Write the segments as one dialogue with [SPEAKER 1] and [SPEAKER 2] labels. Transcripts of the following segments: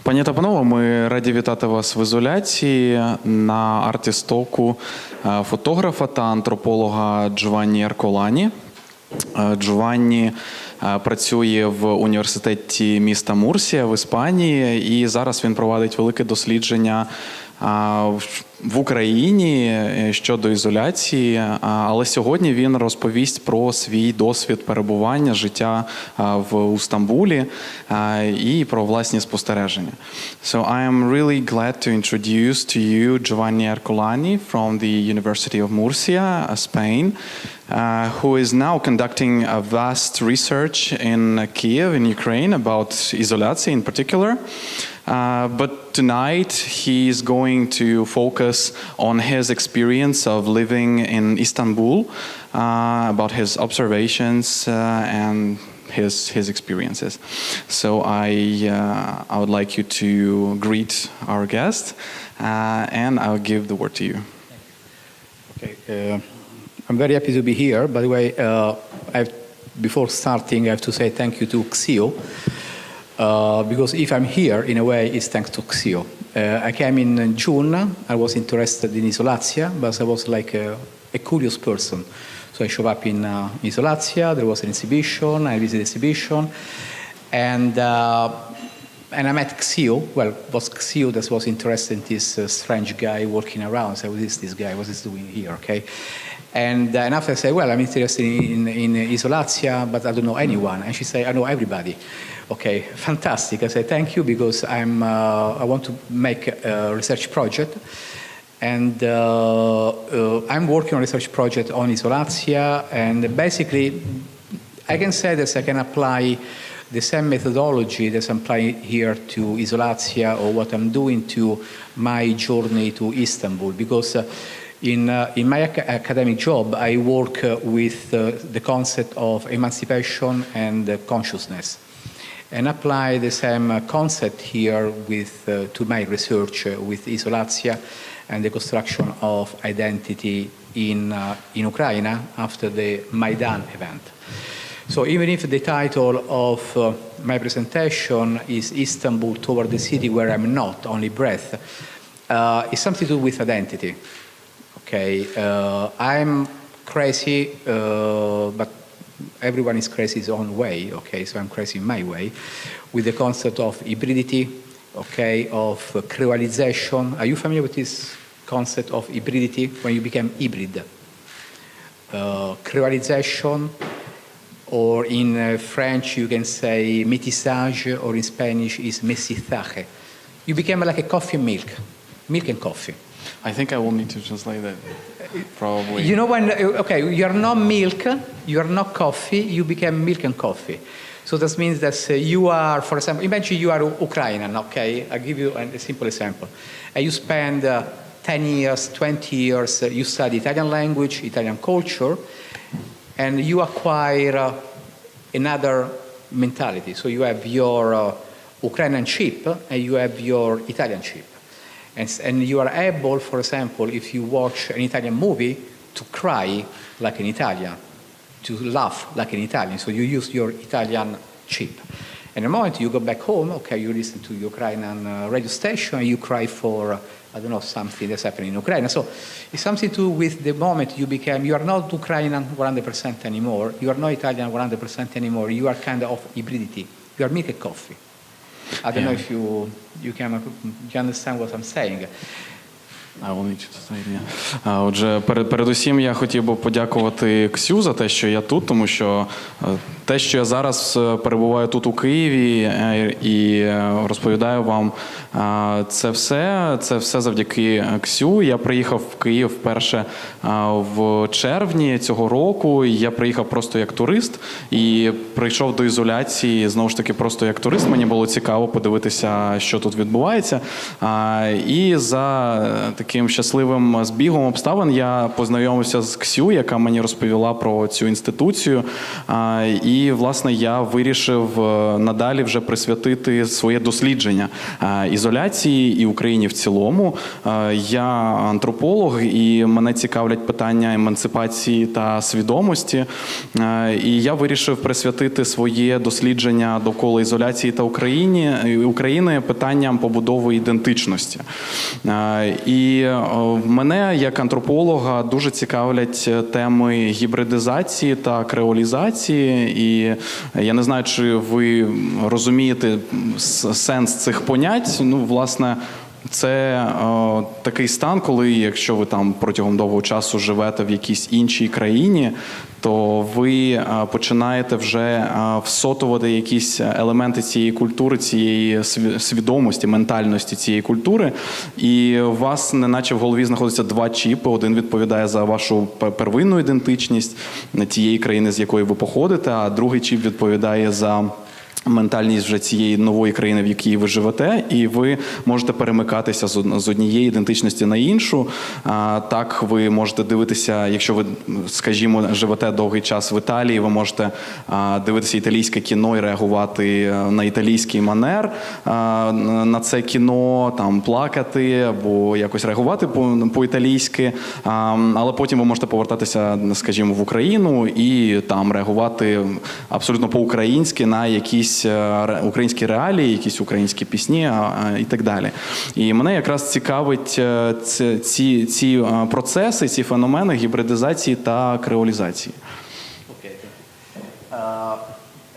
[SPEAKER 1] Пані та панове, ми раді вітати вас в ізоляції на арт-істоку фотографа та антрополога Джованні Ерколані. Джованні працює в університеті міста Мурсія в Іспанії, і зараз він проводить велике дослідження в Україні щодо ізоляції, але сьогодні він розповість про свій досвід перебування, життя в Стамбулі і про власні спостереження. So I am really glad to introduce to you Джованні Ерколані from the University of Murcia, Spain, who is now conducting a vast research in Kiev, in Ukraine, about isolation in particular. But tonight he is going to focus on his experience of living in Istanbul, about his observations and his experiences. So I would like you to greet our guest, and I'll give the word to you.
[SPEAKER 2] Okay, I'm very happy to be here. By the way, before starting, I have to say thank you to Xio. Because if I'm here, in a way, it's thanks to Xio. I came in June. I was interested in Isolazia, but I was like a curious person. So I showed up in Isolazia. There was an exhibition. I visited the exhibition. And I met Xio. Well, it was Xio that was interested in this strange guy walking around. So what is this guy? What is he doing here? Okay. And after I said, well, I'm interested in Isolazia, but I don't know anyone. And she said, I know everybody. Okay, fantastic. I said, thank you, because I want to make a research project. And I'm working on a research project on Isolazia. And basically, I can say that I can apply the same methodology that I'm applying here to Isolazia, or what I'm doing to my journey to Istanbul. Because in my academic job, I work with the concept of emancipation and consciousness, and apply the same concept here to my research with Isolazia and the construction of identity in Ukraine after the Maidan event. So even if the title of my presentation is Istanbul toward the city where I'm not, only breath, it's something to do with identity. Okay, I'm crazy, but everyone is crazy his own way. Okay, so I'm crazy in my way, with the concept of hybridity, okay, of creolization. Are you familiar with this concept of hybridity? When you become hybrid, creolization, or in French you can say métissage, or in Spanish is mestizaje. You become like a coffee and milk and coffee.
[SPEAKER 1] I think I will need to translate that, probably.
[SPEAKER 2] You know, when, okay, you're not milk, you're not coffee, you become milk and coffee. So that means that you are, for example, imagine you are Ukrainian, okay? I'll give you a simple example. And you spend 10 years, 20 years, you study Italian language, Italian culture, and you acquire another mentality. So you have your Ukrainian chip, and you have your Italian chip. And you are able, for example, if you watch an Italian movie, to cry like an Italian, to laugh like an Italian. So you use your Italian chip. And the moment you go back home, okay, you listen to Ukrainian radio station, and you cry for, I don't know, something that's happening in Ukraine. So it's something to do with the moment you become, you are not Ukrainian 100% anymore, you are not Italian 100% anymore, you are kind of hybridity. You are milk and coffee. I don't know if you understand what I'm saying.
[SPEAKER 1] I will need you to say it, yeah. Отже, передусім я хотів би подякувати Ксю за те, що я тут, тому що те, що я зараз перебуваю тут у Києві і розповідаю вам, це все завдяки Ксю. Я приїхав в Київ вперше в червні цього року. Я приїхав просто як турист і прийшов до ізоляції знову ж таки просто як турист. Мені було цікаво подивитися, що тут відбувається. І за таким щасливим збігом обставин я познайомився з Ксю, яка мені розповіла про цю інституцію. І І, власне, я вирішив надалі вже присвятити своє дослідження ізоляції і Україні в цілому. Я антрополог, і мене цікавлять питання емансипації та свідомості. І я вирішив присвятити своє дослідження довкола ізоляції та України питанням побудови ідентичності. І мене, як антрополога, дуже цікавлять теми гібридизації та креолізації. І я не знаю, чи ви розумієте сенс цих понять. Ну, власне, це такий стан, коли, якщо ви там протягом довгого часу живете в якійсь іншій країні, то ви починаєте вже всотувати якісь елементи цієї культури, цієї свідомості, ментальності цієї культури, і у вас неначе в голові знаходяться два чіпи. Один відповідає за вашу первинну ідентичність тієї країни, з якої ви походите, а другий чіп відповідає за ментальність вже цієї нової країни, в якій ви живете, і ви можете перемикатися з однієї ідентичності на іншу. Так, ви можете дивитися, якщо ви, скажімо, живете довгий час в Італії, ви можете дивитися італійське кіно і реагувати на італійський манер на це кіно, там плакати або якось реагувати по-італійськи, але потім ви можете повертатися, скажімо, в Україну і там реагувати абсолютно по-українськи на якісь українські реалії, якісь українські пісні і так далі. І мене якраз цікавить ці процеси, ці феномени гібридизації та креолізації.
[SPEAKER 2] Okay.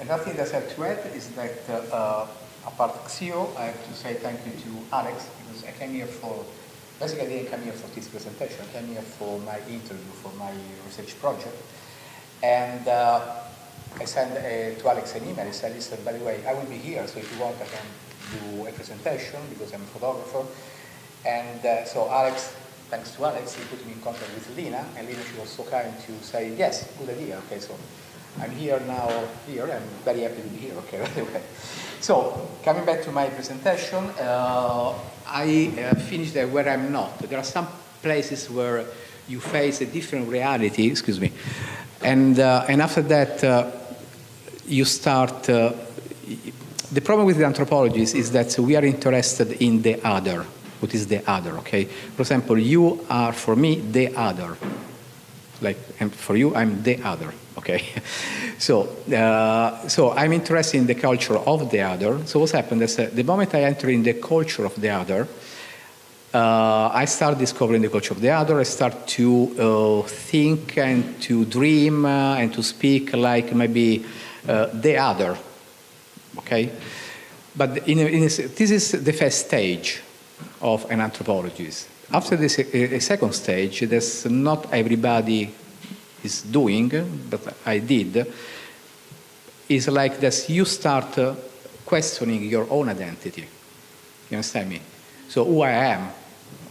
[SPEAKER 2] Another thing that I have to add is that apart from Xio, I have to say thank you to Alex, because I came here for, basically I didn't come here for this presentation, I came here for my interview, for my research project. And I sent to Alex an email. I said, listen, by the way, I will be here, so if you want, I can do a presentation because I'm a photographer. And so Alex, thanks to Alex, he put me in contact with Lina, and Lina, she was so kind to say, yes, good idea. Okay, so I'm here now, I'm very happy to be here, okay, anyway. So, coming back to my presentation, I finished where I'm not. There are some places where you face a different reality, excuse me, and after that, you start. The problem with the anthropologists is that we are interested in the other. What is the other? Okay. For example, you are for me the other. Like, and for you, I'm the other. Okay. So I'm interested in the culture of the other. So what's happened is the moment I enter in the culture of the other, I start discovering the culture of the other. I start to think and to dream and to speak like maybe the other, okay? But this is the first stage of an anthropologist. After this, a second stage, that's not everybody is doing, but I did, is like that you start questioning your own identity. You understand me? So who I am,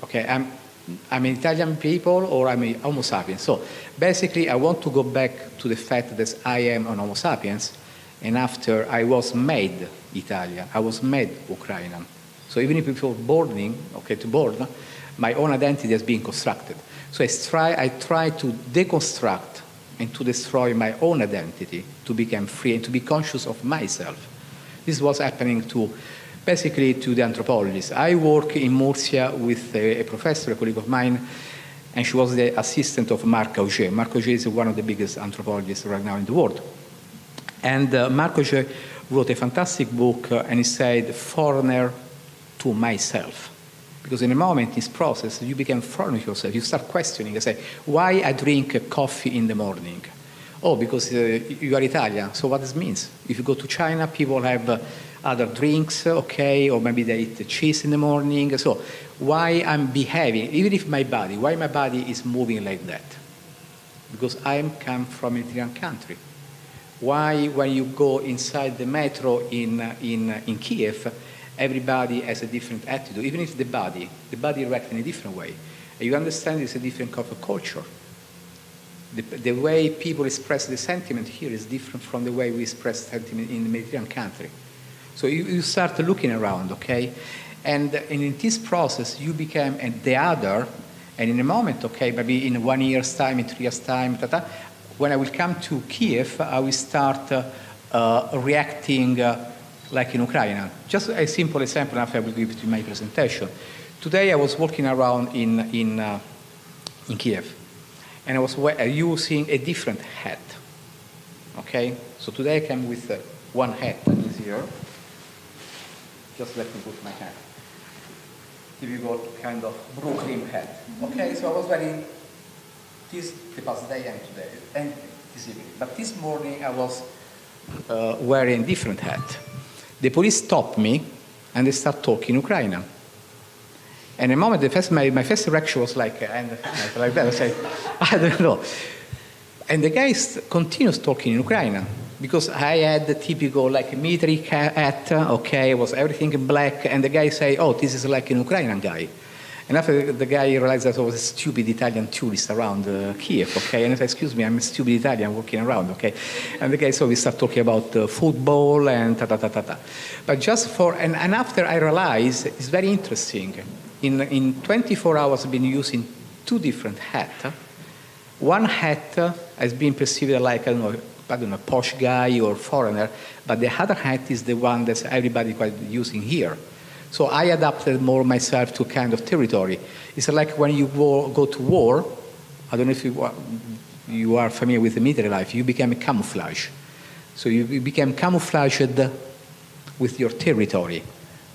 [SPEAKER 2] okay? I'm an Italian people or I'm a Homo sapiens. So basically, I want to go back to the fact that I am an Homo sapiens, and after I was made Italian, I was made Ukrainian. So even if before born, my own identity has been constructed. So I try to deconstruct and to destroy my own identity to become free and to be conscious of myself. This was happening basically to the anthropologists. I work in Murcia with a professor, a colleague of mine, and she was the assistant of Marc Auger. Marc Auger is one of the biggest anthropologists right now in the world. And Marc Auger wrote a fantastic book, and he said, foreigner to myself. Because in a moment, in this process, you become foreigner to yourself. You start questioning, you say, why I drink coffee in the morning? Oh, because you are Italian, so what this means? If you go to China, people have other drinks, okay, or maybe they eat cheese in the morning. So why I'm behaving, even if why my body is moving like that? Because I come from an Italian country. Why, when you go inside the metro in Kiev, everybody has a different attitude, even if the body reacts in a different way. And you understand it's a different kind of culture. The way people express the sentiment here is different from the way we express sentiment in the Mediterranean country. So you start looking around, okay? And in this process, you become the other, and in a moment, okay, maybe in 1 year's time, in 3 years' time, when I will come to Kiev, I will start reacting like in Ukrainian. Just a simple example, after I will give it to my presentation. Today I was walking around in Kiev, and I was using a different hat. Okay, so today I came with one hat that is here. Just let me put my hat. Typical kind of Brooklyn hat. Okay, so I was wearing this the past day and today and this evening. But this morning I was wearing a different hat. The police stopped me and they start talking Ukrainian. And a moment, my first reaction was like that. I said, I don't know. And the guy continues talking in Ukrainian because I had the typical like military hat, okay, was everything in black, and the guy say, oh, this is like an Ukrainian guy. And after the guy realized that I was a stupid Italian tourist around Kiev, okay, and I said, excuse me, I'm a stupid Italian walking around, okay. And the guy, so we start talking about football and ta-ta-ta-ta-ta. But just for, and after I realized, it's very interesting. In 24 hours I've been using two different hats. One hat has been perceived like, I don't know, posh guy or foreigner, but the other hat is the one that everybody quite using here. So I adapted more myself to kind of territory. It's like when you go to war, I don't know if you are familiar with the military life, you become a camouflage. So you become camouflaged with your territory.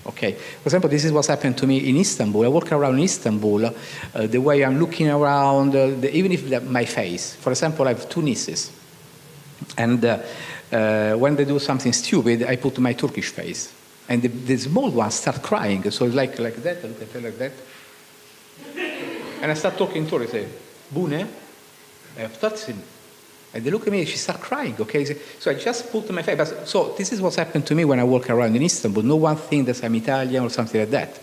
[SPEAKER 2] Okay. For example, this is what's happened to me in Istanbul. I walk around in Istanbul, the way I'm looking around, even if my face. For example, I have two nieces. And when they do something stupid, I put my Turkish face. And the small ones start crying. So like that, I look at her like that. And I start talking to her. I say, Bune, Tatsin. And they look at me, she starts crying, okay? So I just put my face. So this is what's happened to me when I walk around in Istanbul. No one thinks that I'm Italian or something like that.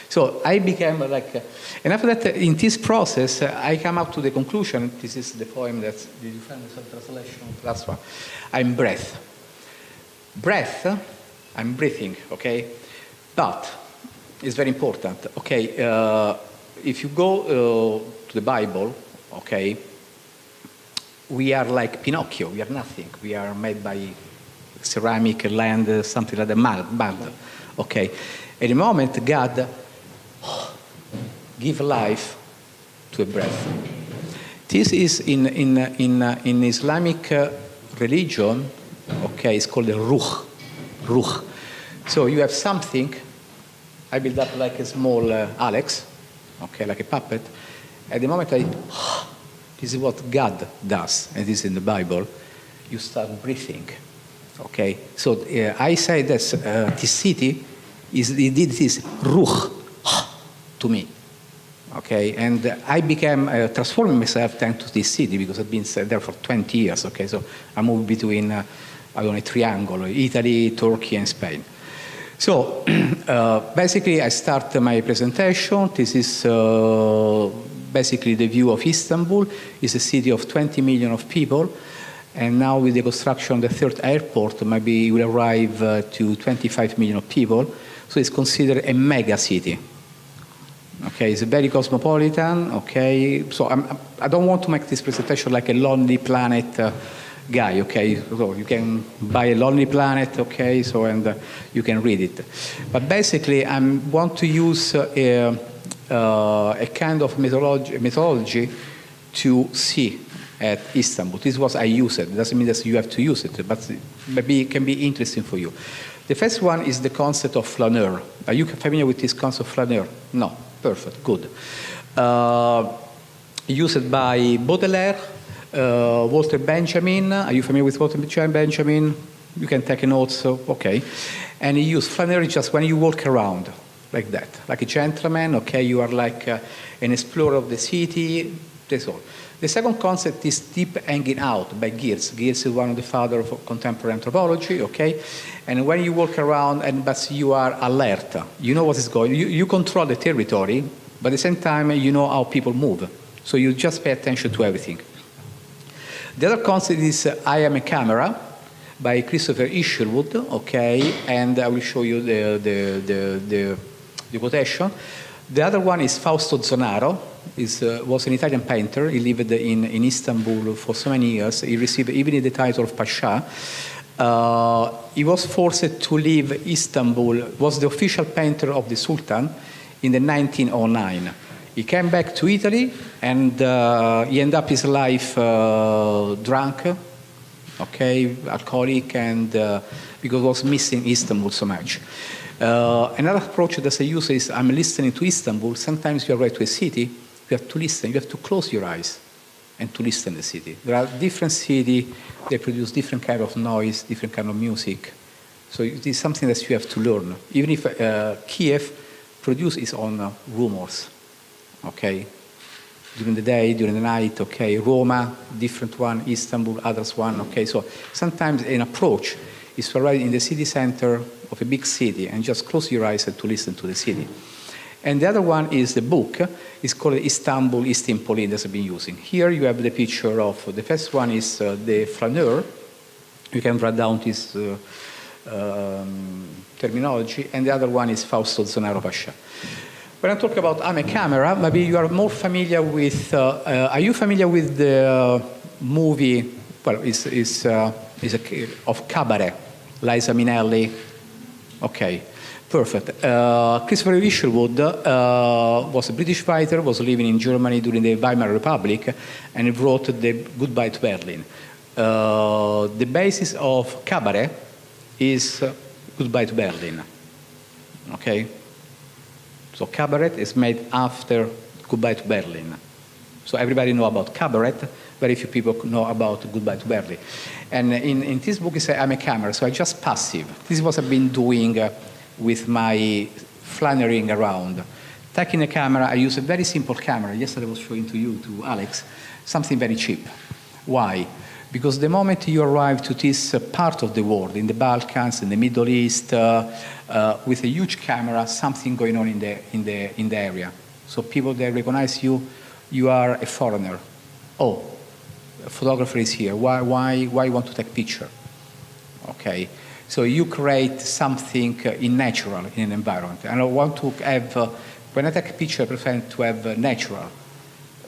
[SPEAKER 2] So I became like, and after that, in this process, I come up to the conclusion, this is the poem that, did you find the translation of the last one? I'm breath. Breath, I'm breathing, okay? But it's very important, okay? If you go to the Bible, okay, we are like Pinocchio, we are nothing. We are made by ceramic, land, something like that, mud, okay? At the moment, God give life to a breath. This is in Islamic religion, okay, it's called a ruh. So you have something, I build up like a small Alex, okay, like a puppet. At the moment this is what God does, and this is in the Bible. You start breathing, okay? So I say that this city did this ruh to me, okay? And I became transforming myself thanks to this city because I've been there for 20 years, okay? So I moved between, I don't know, a triangle, Italy, Turkey, and Spain. So basically I start my presentation. This is basically the view of Istanbul. It's a city of 20 million of people. And now with the construction of the third airport, maybe it will arrive to 25 million of people. So it's considered a mega city. Okay, it's very cosmopolitan, okay? So I don't want to make this presentation like a Lonely Planet guy, okay? So you can buy a Lonely Planet, okay? So, and you can read it. But basically, I want to use a kind of methodology to see at Istanbul. This is what I use it. It doesn't mean that you have to use it, but maybe it can be interesting for you. The first one is the concept of flaneur. Are you familiar with this concept of flaneur? No. Perfect. Good. Used by Baudelaire, Walter Benjamin. Are you familiar with Walter Benjamin? You can take notes. Okay. And he used flaneur just when you walk around like that, like a gentleman. Okay, you are like an explorer of the city. That's all. The second concept is deep hanging out by Geertz. Geertz is one of the fathers of contemporary anthropology, okay? And when you walk around, but you are alert, you know what is going on. You control the territory, but at the same time, you know how people move. So you just pay attention to everything. The other concept is I Am a Camera by Christopher Isherwood, okay? And I will show you the quotation. The other one is Fausto Zonaro. Was an Italian painter. He lived in Istanbul for so many years. He received even the title of Pasha. He was forced to leave Istanbul, was the official painter of the Sultan in the 1909. He came back to Italy and he ended up his life drunk, okay, alcoholic, and because he was missing Istanbul so much. Another approach that I use is I'm listening to Istanbul. Sometimes you arrive to a city, you have to listen, you have to close your eyes and to listen to the city. There are different cities, they produce different kind of noise, different kind of music. So it is something that you have to learn. Even if Kiev produces its own rumors, okay? During the day, during the night, okay? Roma, different one, Istanbul, others one, okay? So sometimes an approach is to arrive in the city center of a big city and just close your eyes and to listen to the city. And the other one is the book. It's called Istanbul, Istanbul that I've been using. Here you have the picture of, the first one is the flaneur. You can write down this terminology. And the other one is Fausto Zonaro Pasha. When I talk about I'm a camera, maybe you are more familiar with, are you familiar with the movie, well, it's of Cabaret, Liza Minnelli? Okay. Perfect. Christopher Isherwood was a British writer, was living in Germany during the Weimar Republic, and he wrote the Goodbye to Berlin. The basis of Cabaret is Goodbye to Berlin. Okay? So Cabaret is made after Goodbye to Berlin. So everybody know about Cabaret, very few people know about Goodbye to Berlin. And in this book, he said, I'm a camera, so I'm just passive. This is what I've been doing with my flannerying around. Taking a camera, I use a very simple camera. Yesterday I was showing to you, to Alex, something very cheap. Why? Because the moment you arrive to this part of the world, in the Balkans, in the Middle East, with a huge camera, something going on in the area. So people, they recognize you, you are a foreigner. Oh, a photographer is here. Why you want to take picture? Okay. So you create something in natural, in an environment. And I want to have, when I take a picture, I prefer to have natural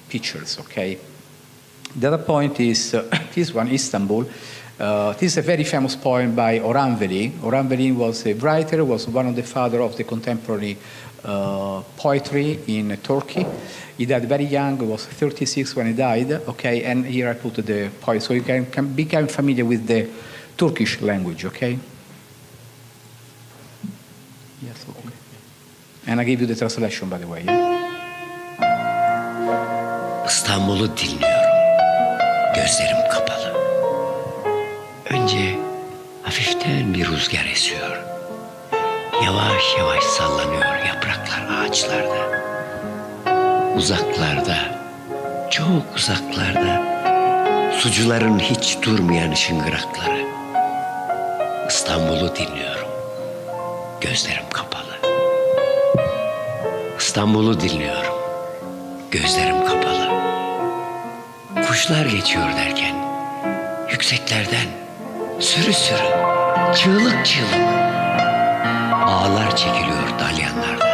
[SPEAKER 2] pictures, okay? The other point is, this one, Istanbul. This is a very famous poem by Orhan Veli. Orhan Veli was a writer, was one of the fathers of the contemporary poetry in Turkey. He died very young, he was 36 when he died, okay? And here I put the poem, so you can become familiar with the Turkish language, okay? Yes, okay. And I give you the translation, by the way.
[SPEAKER 3] İstanbul'u dinliyorum. Gözlerim kapalı. Önce hafiften bir rüzgar esiyor. Yavaş yavaş sallanıyor yapraklar ağaçlarda. Uzaklarda, çok uzaklarda sucuların hiç durmayan şıngırakları. İstanbul'u dinliyorum. Gözlerim kapalı. İstanbul'u dinliyorum. Gözlerim kapalı. Kuşlar geçiyor derken yükseklerden sürü sürü, çığlık çığlık ağlar çekiliyor dalyanlarda.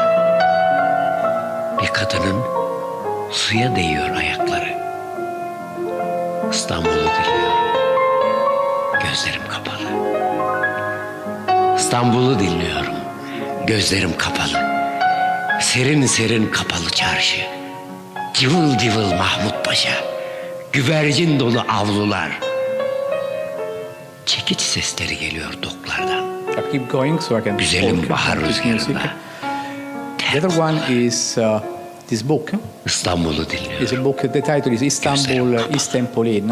[SPEAKER 3] Bir kadının suya değiyor ayakları. İstanbul'u dinliyorum. Gözlerim kapalı. İstanbul'u dinliyorum. Gözlerim kapalı. Serin serin kapalı çarşı. Cıvıl cıvıl Mahmut Paşa. Güvercin dolu avlular. Çekiç sesleri geliyor doklardan.
[SPEAKER 2] I keep going so I can
[SPEAKER 3] Güzelim bahar rüzgarında.
[SPEAKER 2] The other one is this book.
[SPEAKER 3] İstanbul'u
[SPEAKER 2] It's
[SPEAKER 3] dinliyorum.
[SPEAKER 2] a book, the title is Istanbul, Istanbulin.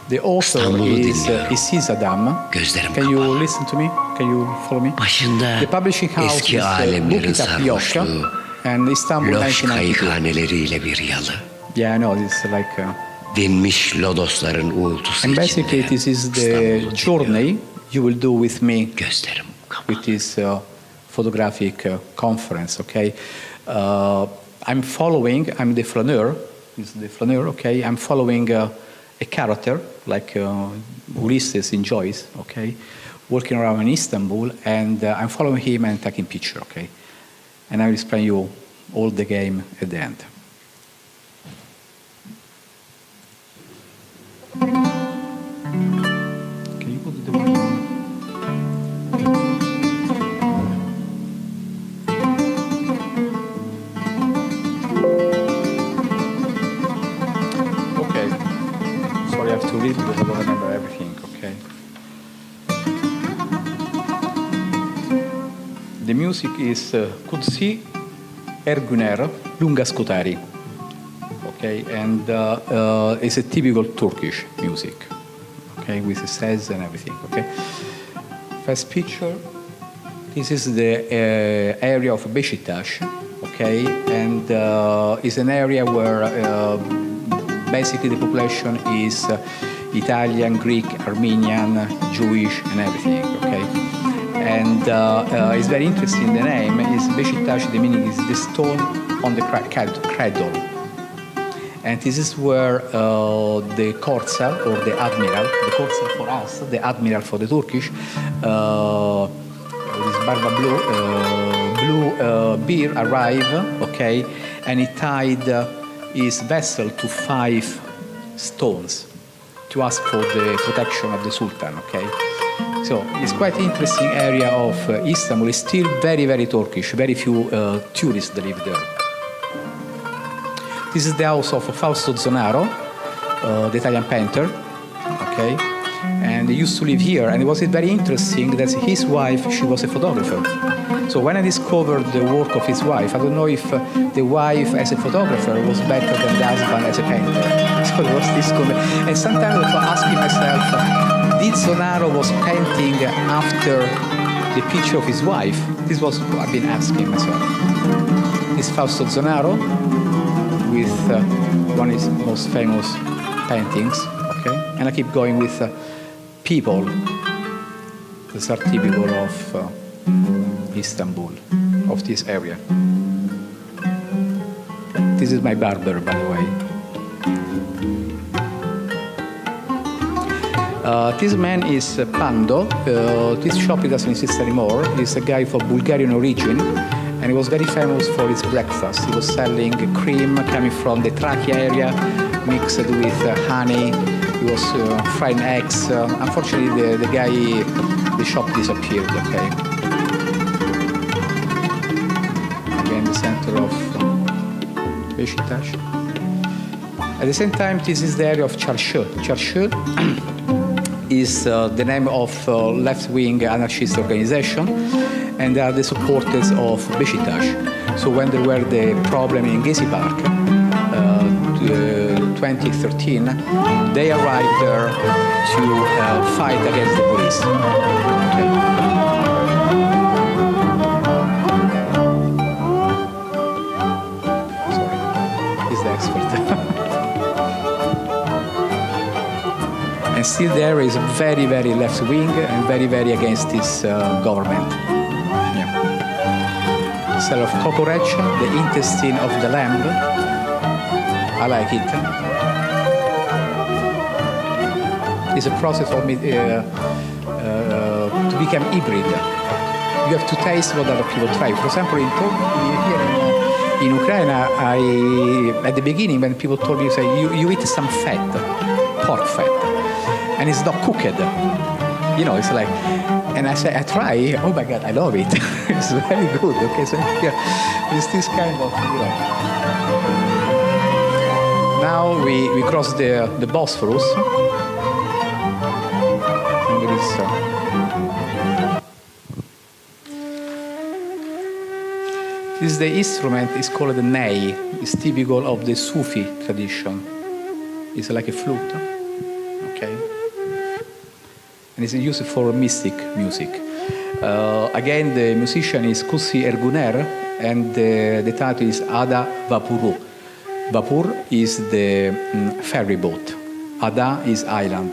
[SPEAKER 2] The author
[SPEAKER 3] İstanbul'u
[SPEAKER 2] is
[SPEAKER 3] dinliyorum.
[SPEAKER 2] Aziz Adam.
[SPEAKER 3] Gözlerim
[SPEAKER 2] Can you
[SPEAKER 3] kapalı.
[SPEAKER 2] listen to me? Can you follow me?
[SPEAKER 3] Başında
[SPEAKER 2] The publishing house
[SPEAKER 3] eski
[SPEAKER 2] is
[SPEAKER 3] alemlerin
[SPEAKER 2] Bukit Tapioca
[SPEAKER 3] sarhoşluğu,
[SPEAKER 2] and Istanbul
[SPEAKER 3] loş
[SPEAKER 2] 1992.
[SPEAKER 3] kayıkhaneleriyle bir yalı.
[SPEAKER 2] Yeah, I know, it's like...
[SPEAKER 3] Dinmiş lodosların uğultusu
[SPEAKER 2] and basically
[SPEAKER 3] içinde
[SPEAKER 2] this is the
[SPEAKER 3] İstanbul'u
[SPEAKER 2] journey
[SPEAKER 3] dinliyorum.
[SPEAKER 2] you will do with me
[SPEAKER 3] Gözlerim kapalı.
[SPEAKER 2] with this photographic conference, okay? I'm the flaneur, okay? I'm following a character, like Ulysses in Joyce, okay? Walking around in Istanbul, and I'm following him and taking picture, okay? And I will explain you all the game at the end. Can you put the volume? Okay. Sorry, I have to read because I don't remember everything. Okay. The music is Kutsi Erguner Lunga Scutari. Okay, and it's a typical Turkish music. Okay, with the says and everything. Okay. First picture. This is the area of Beşiktaş. Okay, and it's an area where basically the population is Italian, Greek, Armenian, Jewish, and everything. Okay. And it's very interesting. The name is Beşiktaş. The meaning is the stone on the cradle. And this is where the Corsa, or the Admiral, the Corsa for us, the Admiral for the Turkish, this Barba Blue beer arrived, okay, and he tied his vessel to 5 stones to ask for the protection of the Sultan, okay. So it's quite interesting area of Istanbul. It's still very, very Turkish. Very few tourists that live there. This is the house of Fausto Zonaro, the Italian painter. Okay, and he used to live here. And it was very interesting that his wife, she was a photographer. So when I discovered the work of his wife, I don't know if the wife as a photographer was better than the husband as a painter. So there was this and sometimes I was asking myself, did Zonaro was painting after the picture of his wife? This was what I've been asking myself. This is Fausto Zonaro with one of his most famous paintings. Okay, and I keep going with people that are typical of Istanbul, of this area. This is my barber, by the way. This man is Pando. This shop doesn't exist anymore. He's a guy from Bulgarian origin, and he was very famous for his breakfast. He was selling cream coming from the trachea area, mixed with honey. He was frying eggs. Unfortunately, the shop disappeared. Okay. Again, the center of Beşiktaş. At the same time, this is the area of Çarşı. Çarşı is the name of left-wing anarchist organization, and they are the supporters of Beşiktaş. So when there were the problem in Gezi Park, 2013, they arrived there to fight against the police. Okay. Sorry, he's the expert. And still there is very, very left wing and very, very against this government. Yeah. Instead of cockroach, the intestine of the lamb. I like it. It's a process for me to become hybrid. You have to taste what other people try. For example, here in Ukraine, at the beginning when people told me, say, you eat some fat, pork fat. And it's not cooked. You know, it's like, and I say, I try, oh my God, I love it. It's very good. Okay, so yeah, it's this kind of, you know. Now we cross the Bosphorus. And there is, this is the instrument, it's called the ney. It's typical of the Sufi tradition. It's like a flute. Okay. And it's used for mystic music. Again, the musician is Kutsi Erguner, and the title is Ada Vapuru. Vapur is the ferry boat. Ada is island.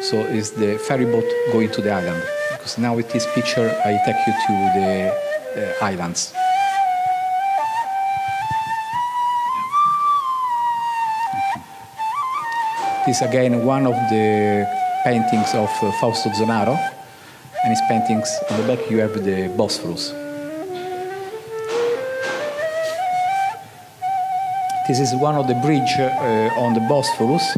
[SPEAKER 2] So it's the ferry boat going to the island. Because now with this picture, I take you to the islands. This is again one of the paintings of Fausto Zonaro, and his paintings on the back you have the Bosphorus. This is one of the bridge on the Bosphorus.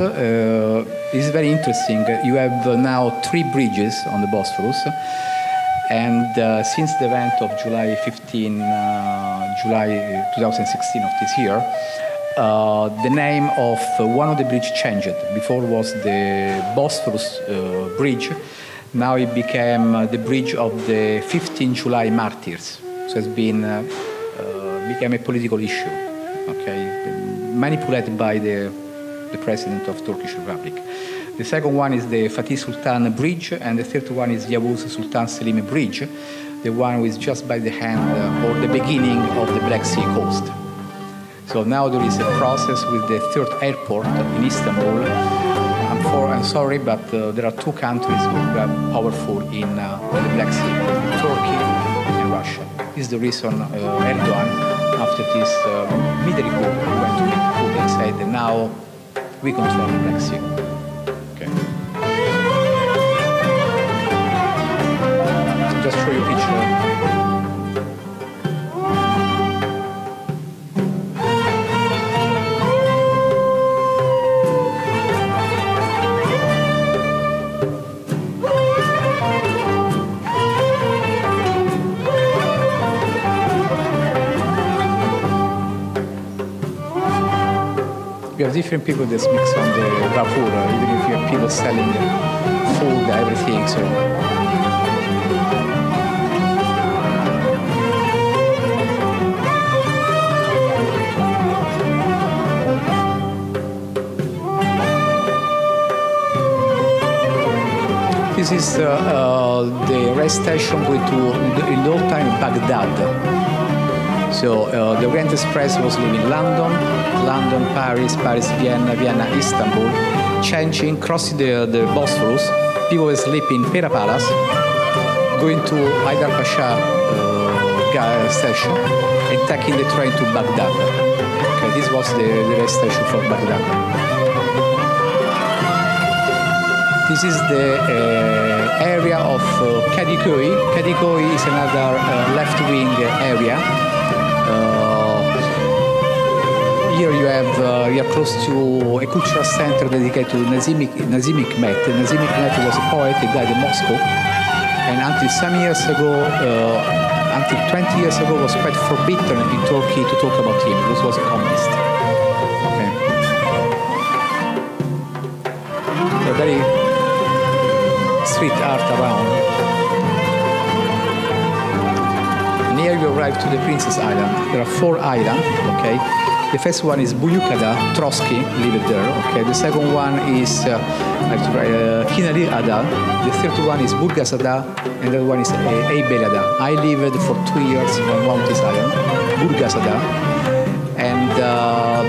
[SPEAKER 2] It's very interesting. You have now 3 bridges on the Bosphorus. And since the event of July 2016 of this year, the name of one of the bridges changed. Before was the Bosphorus Bridge. Now it became the bridge of the 15 July martyrs. So it's became a political issue, okay, manipulated by the president of Turkish Republic. The second one is the Fatih Sultan Bridge, and the third one is Yavuz Sultan Selim Bridge, the one which is just by the hand or the beginning of the Black Sea coast. So now there is a process with the third airport in Istanbul. I'm sorry, but there are 2 countries which are powerful in the Black Sea, Turkey and Russia. This is the reason Erdogan, after this military coup, went to meet Putin and said that now we control the Black Sea. Okay. So just show you a picture. You have different people that mix on the vapor, even if you have people selling food, everything. So this is the rail station going to in the old time Baghdad. So the Orient Express was leaving London, Paris, Vienna, Istanbul, changing, crossing the Bosphorus. People were sleeping in Pera Palace, going to Haidar Pasha station and taking the train to Baghdad. Okay, this was the rail station for Baghdad. This is the area of Kadıköy. Kadıköy is another left-wing area. Here you are close to a cultural center dedicated to Nazim Hikmet. Nazim Hikmet was a poet, he died in Moscow, and until some years ago, until 20 years ago, was quite forbidden in Turkey to talk about him. He was a communist. Okay. A very street art around. And here you arrive to the Princess Island. There are 4 islands, okay? The first one is Buyukada, Trotsky lived there, okay? The second one is Kinali Ada. The third one is Burgasada, and the other one is Eybelada. I lived for 2 years on one of these islands, Burgasada. And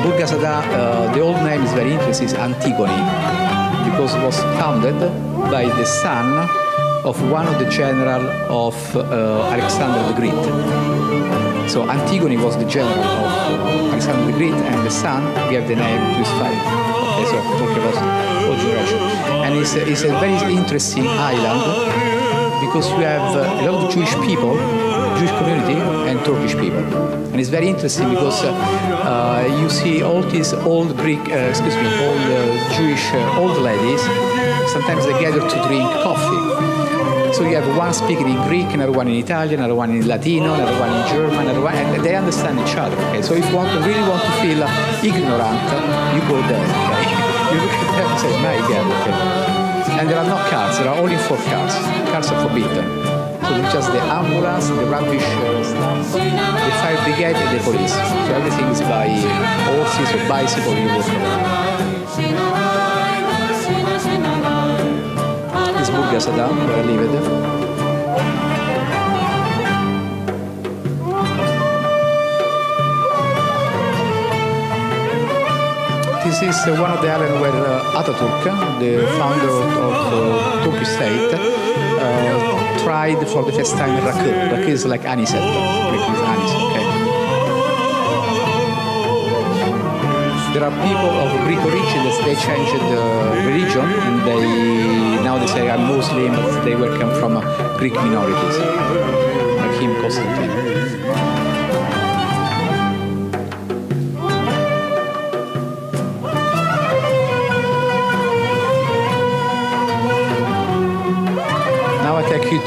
[SPEAKER 2] Burgasada, the old name is very interesting, is Antigone, because it was founded by the son of one of the general of Alexander the Great. So Antigone was the general of Alexander the Great, and the son gave the name to his father. Okay, so talking about old generation. And it's a very interesting island because you have a lot of Jewish people, Jewish community, and Turkish people. And it's very interesting because you see all these old Greek, old Jewish old ladies. Sometimes they gather to drink coffee. So you have one speaking in Greek, another one in Italian, another one in Latino, another one in German, another one, and they understand each other. Okay? So if you really want to feel ignorant, you go there. Okay? You look at them and say, my God. Okay? And there are no cars. There are only 4 cars. Cars are forbidden. So it's just the ambulance, the rubbish stuff, the fire brigade, and the police. So everything is by horses or bicycle. You walk around. Burgasada, where I lived. This is one of the islands where Ataturk, the founder of the Turkish state, tried for the first time rakı. Rakı is like anisette. Rakı is anisette, okay? There are people of Greek origin that they changed the religion, and now they say I'm Muslim, but they were come from Greek minorities, like him, Constantine.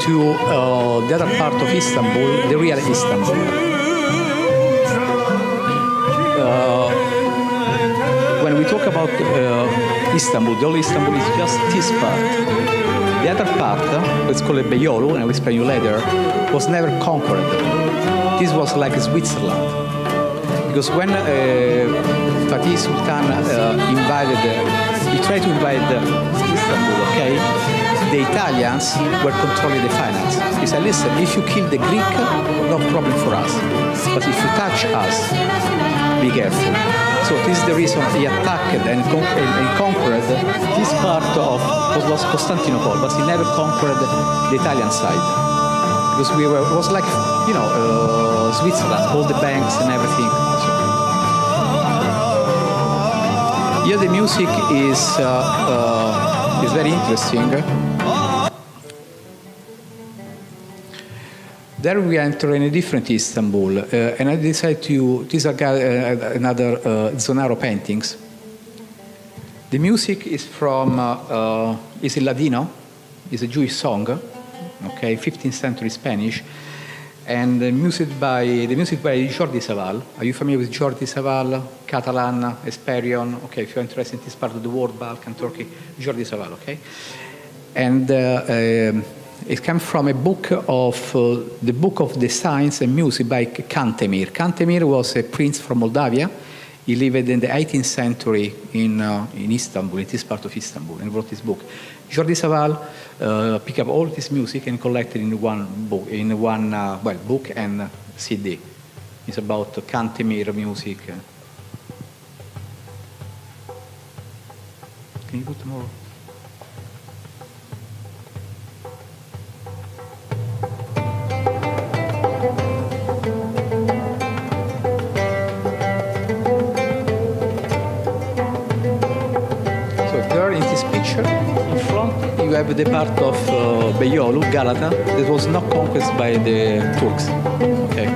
[SPEAKER 2] to the other part of Istanbul, the real Istanbul. When we talk about Istanbul, the old Istanbul is just this part. The other part, let's call it Beyoğlu, and I'll explain you later, was never conquered. This was like Switzerland. Because when Fatih Sultan he tried to invade Istanbul, okay, the Italians were controlling the finance. He said, listen, if you kill the Greek, no problem for us. But if you touch us, be careful. So this is the reason he attacked and conquered this part of what was Constantinople, but he never conquered the Italian side. Because it was like, Switzerland, all the banks and everything. Here the music is very interesting. There we enter in a different Istanbul, and I decided these are another Zonaro paintings. The music is from, is in Ladino, it's a Jewish song, okay, 15th century Spanish, and the music by Jordi Savall. Are you familiar with Jordi Savall? Catalan, Esperion, okay, if you're interested in this part of the world, Balkan, Turkey, Jordi Savall, okay? And it comes from a book of the Book of the Science and Music by Cantemir. Cantemir was a prince from Moldavia. He lived in the 18th century in Istanbul, in this part of Istanbul, and wrote this book. Jordi Savall picked up all this music and collected in one book, book and CD. It's about Cantemir music. Can you put more? You have the part of Beyoğlu, Galata, that was not conquered by the Turks. Okay.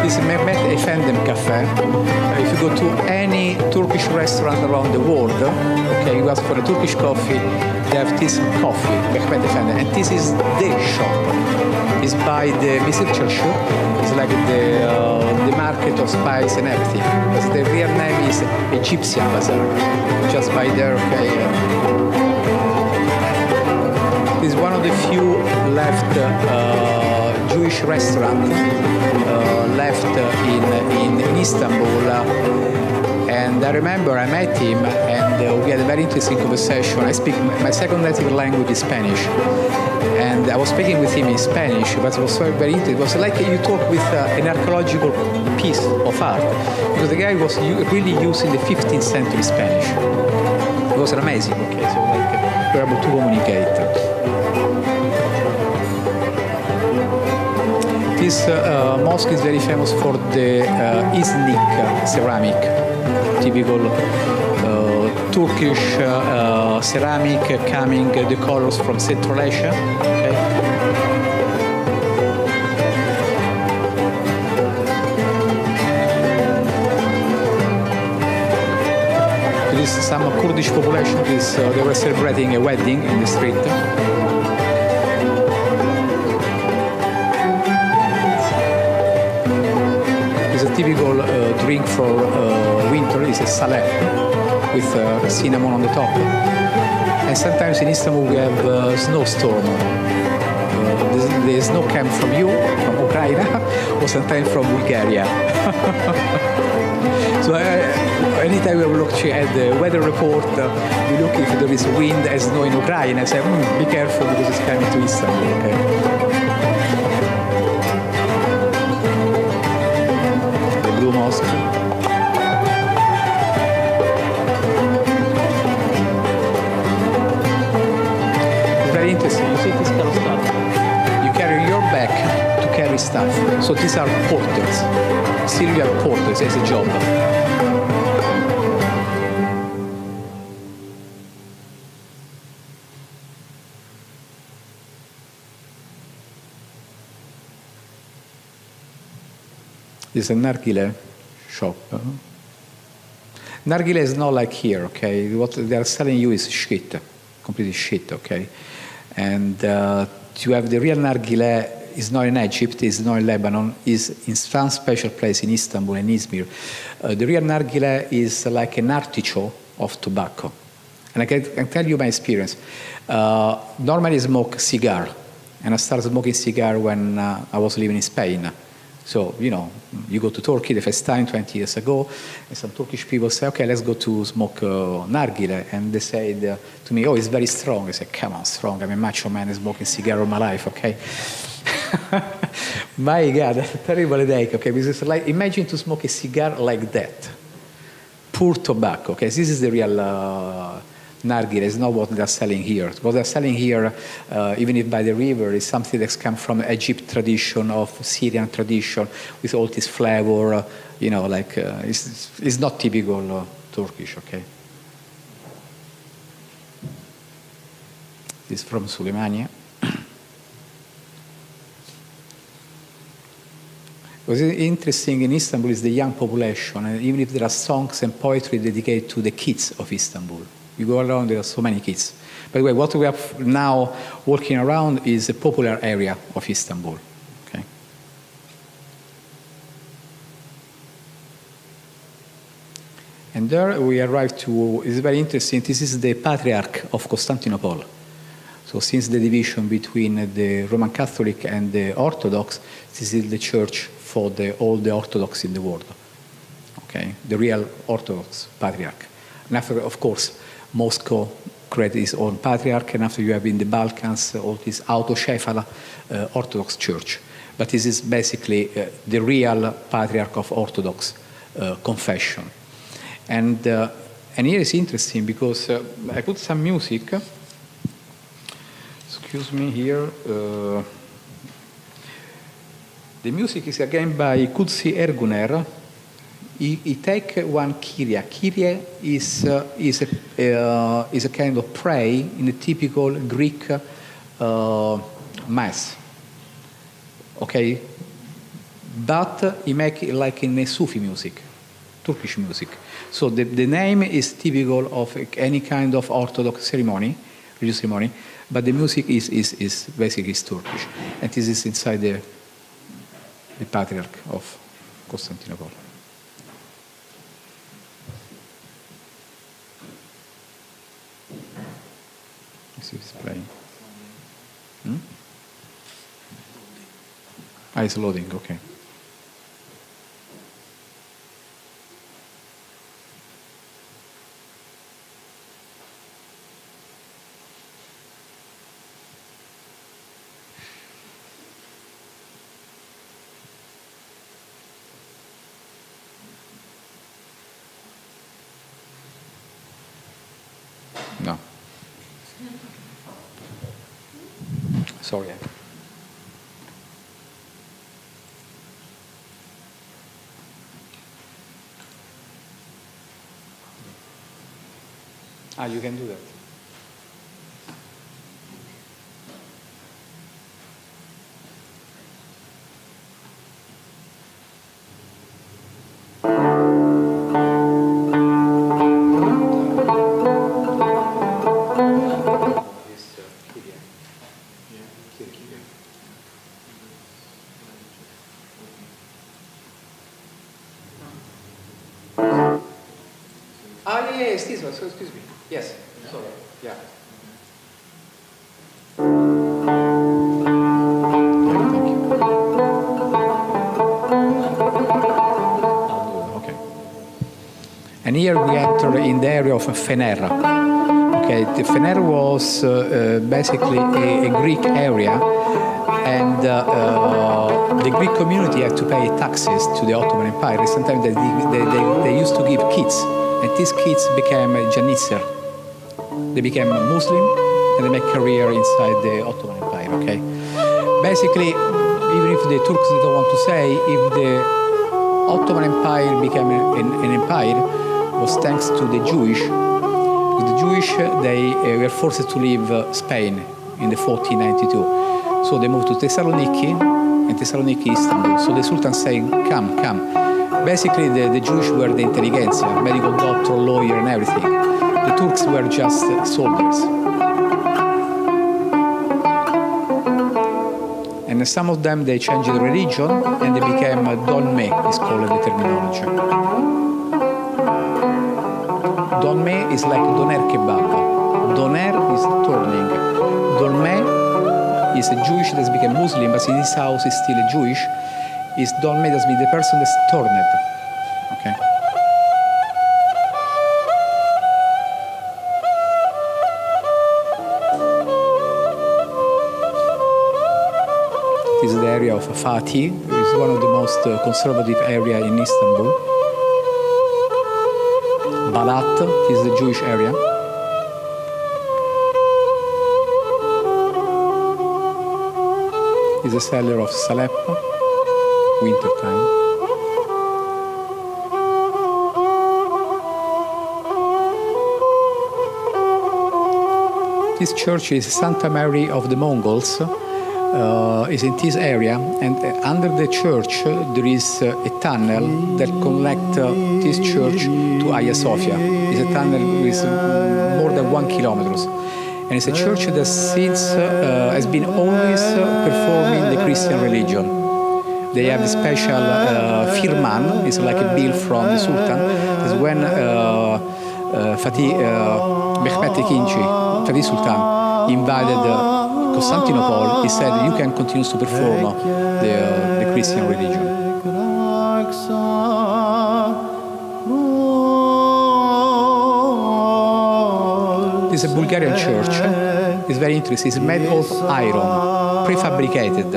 [SPEAKER 2] This is Mehmet Efendim Cafe. If you go to any Turkish restaurant around the world, okay, you ask for a Turkish coffee, they have this coffee, Mehmet Efendi, and this is the shop. It's by the Mısır Çarşı. It's like the market of spice and everything. But the real name is Egyptian Bazaar. Just by there, okay. It's one of the few left Jewish restaurants left in Istanbul. And I remember I met him and we had a very interesting conversation. I speak, my second native language is Spanish. And I was speaking with him in Spanish, but it was very interesting. It was like you talk with an archaeological piece of art, because the guy was really using the 15th century Spanish. It was amazing, okay, so like we were able to communicate. This mosque is very famous for the Iznik ceramic, typical Turkish ceramic coming the colors from Central Asia. Okay. There is some Kurdish population. They were celebrating a wedding in the street. It's a typical drink for winter. It's a saleh with cinnamon on the top. And sometimes in Istanbul we have snowstorm. The snow comes from you, from Ukraine, or sometimes from Bulgaria. So anytime we look at the weather report, we look if there is wind and snow in Ukraine, and say, be careful because it's coming to Istanbul. Okay? The Blue Mosque. Interesting. You see this kind of stuff. You carry your bag to carry stuff. So these are porters. Still you have porters as a job. This is a nargile shop. Nargile is not like here, okay? What they are selling you is shit, completely shit, okay? And to have the real nargile is not in Egypt, is not in Lebanon, is in some special place in Istanbul and Izmir. The real nargile is like an artichoke of tobacco. And I can tell you my experience. Normally I smoke cigar, and I started smoking cigar when I was living in Spain. So, you know, you go to Turkey the first time 20 years ago, and some Turkish people say, okay, let's go to smoke nargile. And they said to me, oh, it's very strong. I said, come on, strong. I'm a macho man smoking cigar all my life, okay? My God, that's a terrible headache, okay? Because like, imagine to smoke a cigar like that. Pure tobacco, okay? This is the real nargile, it's not what they're selling here. What they're selling here, even if by the river, is something that's come from Egypt tradition, of Syrian tradition, with all this flavor, you know, like, it's not typical Turkish, okay? This is from Suleymania. What's interesting in Istanbul is the young population, and even if there are songs and poetry dedicated to the kids of Istanbul. You go around, there are so many kids. By the way, what we have now walking around is a popular area of Istanbul. Okay. And there we arrive to, it's very interesting, this is the Patriarch of Constantinople. So since the division between the Roman Catholic and the Orthodox, this is the church for all the Orthodox in the world. Okay, the real Orthodox Patriarch. And after, of course, Moscow created its own patriarch, and after you have in the Balkans all this autocephala Orthodox Church. But this is basically the real patriarch of Orthodox confession. And here is interesting because I put some music. Excuse me here. The music is again by Kutsi Erguner. He take one Kyrie. Kyrie is a kind of prayer in the typical Greek mass. Okay, but he make it like in a Sufi music, Turkish music. So the name is typical of any kind of Orthodox ceremony, religious ceremony, but the music is basically Turkish, and this is inside the Patriarch of Constantinople. Let's see if it's playing. Ah, it's loading, okay. No. Sorry. Ah, you can do that. Ah, yes, this one. So excuse me. Yes. Sorry. Yeah. Thank you. Okay. And here we enter in the area of Fener. Okay, the Fener was basically a Greek area, and the Greek community had to pay taxes to the Ottoman Empire. Sometimes they used to give kids. And these kids became Janissar. They became Muslim, and they make career inside the Ottoman Empire, okay? Basically, even if the Turks don't want to say, if the Ottoman Empire became an empire, was thanks to the Jewish. With the Jewish, they were forced to leave Spain in the 1492. So they moved to Thessaloniki, and Thessaloniki, Istanbul. So the Sultan saying, come, come. Basically, the Jewish were the intelligentsia, medical doctor, lawyer, and everything. The Turks were just soldiers. And some of them, they changed the religion, and they became Dolme, is called the terminology. Dolme is like doner kebab. Doner is turning. Dolme is a Jewish that became Muslim, but in his house is still a Jewish. Is Dolme that means the person that's turned. Okay. This is the area of Fatih. It's one of the most conservative area in Istanbul. Balat is the Jewish area. Is a cellar of Salep, winter time. This church is Santa Mary of the Mongols. Is in this area, and under the church there is a tunnel that connects this church to Hagia Sophia. It's a tunnel with more than 1 kilometer. And it's a church that since has been always performing the Christian religion. They have a special firman, it's like a bill from the Sultan. It's when Mehmet II, Fatih Sultan, invaded Constantinople, he said you can continue to perform the Christian religion. This is a Bulgarian church. It's very interesting. It's made of iron, prefabricated,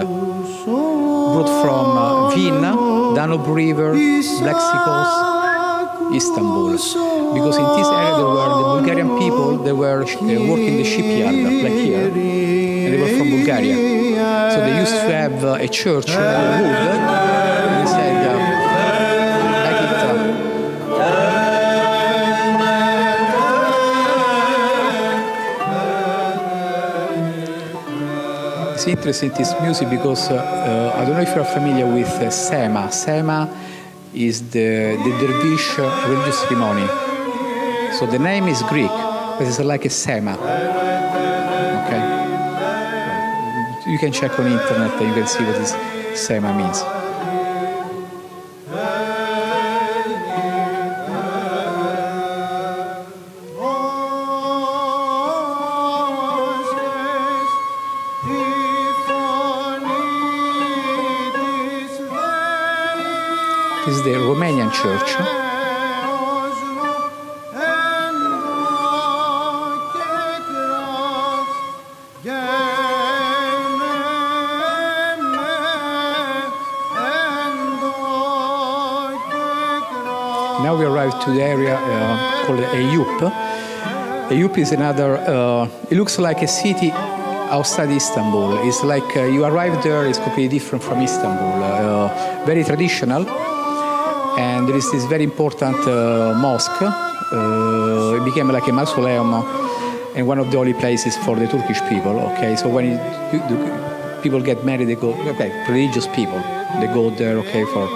[SPEAKER 2] brought from Vienna, Danube River, Black Sea Coast, Istanbul. Because in this area there were the Bulgarian people, they were working the shipyard, like here, and they were from Bulgaria. So they used to have a church with wood, and they said, make it It's interesting, this music, because I don't know if you're familiar with Sema. Sema is the dervish religious ceremony. So the name is Greek, but it's like a Sema. Okay? You can check on internet and you can see what this Sema means. This is the Romanian church. Now we arrived to the area called Eyüp. Eyüp is another, it looks like a city outside Istanbul. It's like you arrive there, it's completely different from Istanbul. Very traditional. And there is this very important mosque. It became like a mausoleum and one of the holy places for the Turkish people. Okay, so when people get married, they go, okay, religious people, they go there, okay, for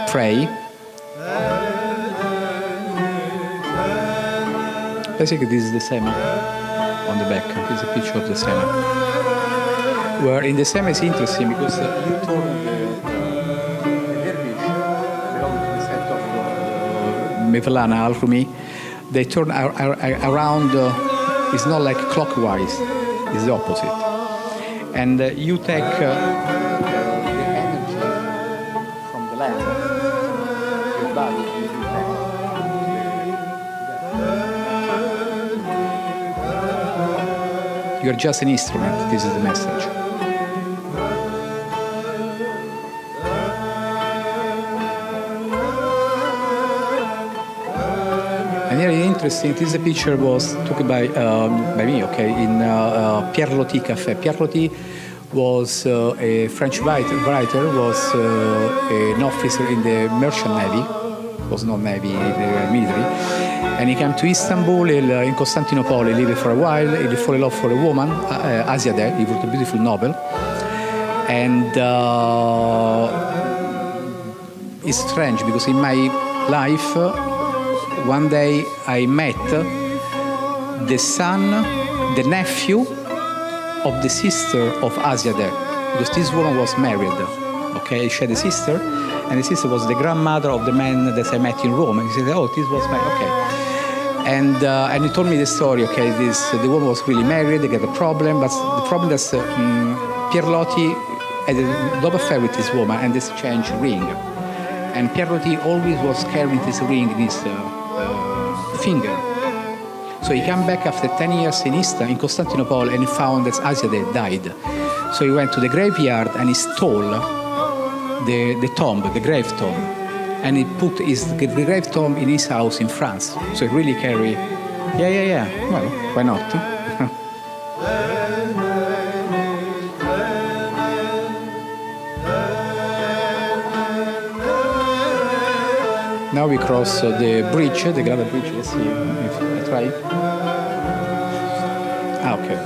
[SPEAKER 2] pray. Basically, this is the Sema on the back. This is a picture of the Sema. Where in the Sema is interesting because you turn Mevlana Al-Rumi, they turn around, it's not like clockwise, it's the opposite. And you take the energy from the land, your body, you're just an instrument, this is the message. And very interesting, this picture was taken by me, okay, in Pierre Loti Cafe. Pierre Loti was a French writer, was an officer in the merchant navy, was not navy, the military. And he came to Istanbul, in Constantinople, he lived for a while, he fell in love for a woman, Asiade, he wrote a beautiful novel. And it's strange because in my life, one day I met the son, the nephew of the sister of Asiade, because this woman was married. Okay, she had a sister, and the sister was the grandmother of the man that I met in Rome. And he said, "Oh, this was my okay." And he told me the story. Okay, the woman was really married. They got a problem, but the problem that Pierlotti had a love affair with this woman and this changed ring. And Pierlotti always was carrying this ring in his finger. So he came back after 10 years in Constantinople, and he found that Asiade died. So he went to the graveyard and he stole the tomb, the grave tomb. And he put the grave tomb in his house in France. So he really carry, yeah. Well, why not? Now we cross the bridge, the Grada Bridge. Let's see if I try. Okay.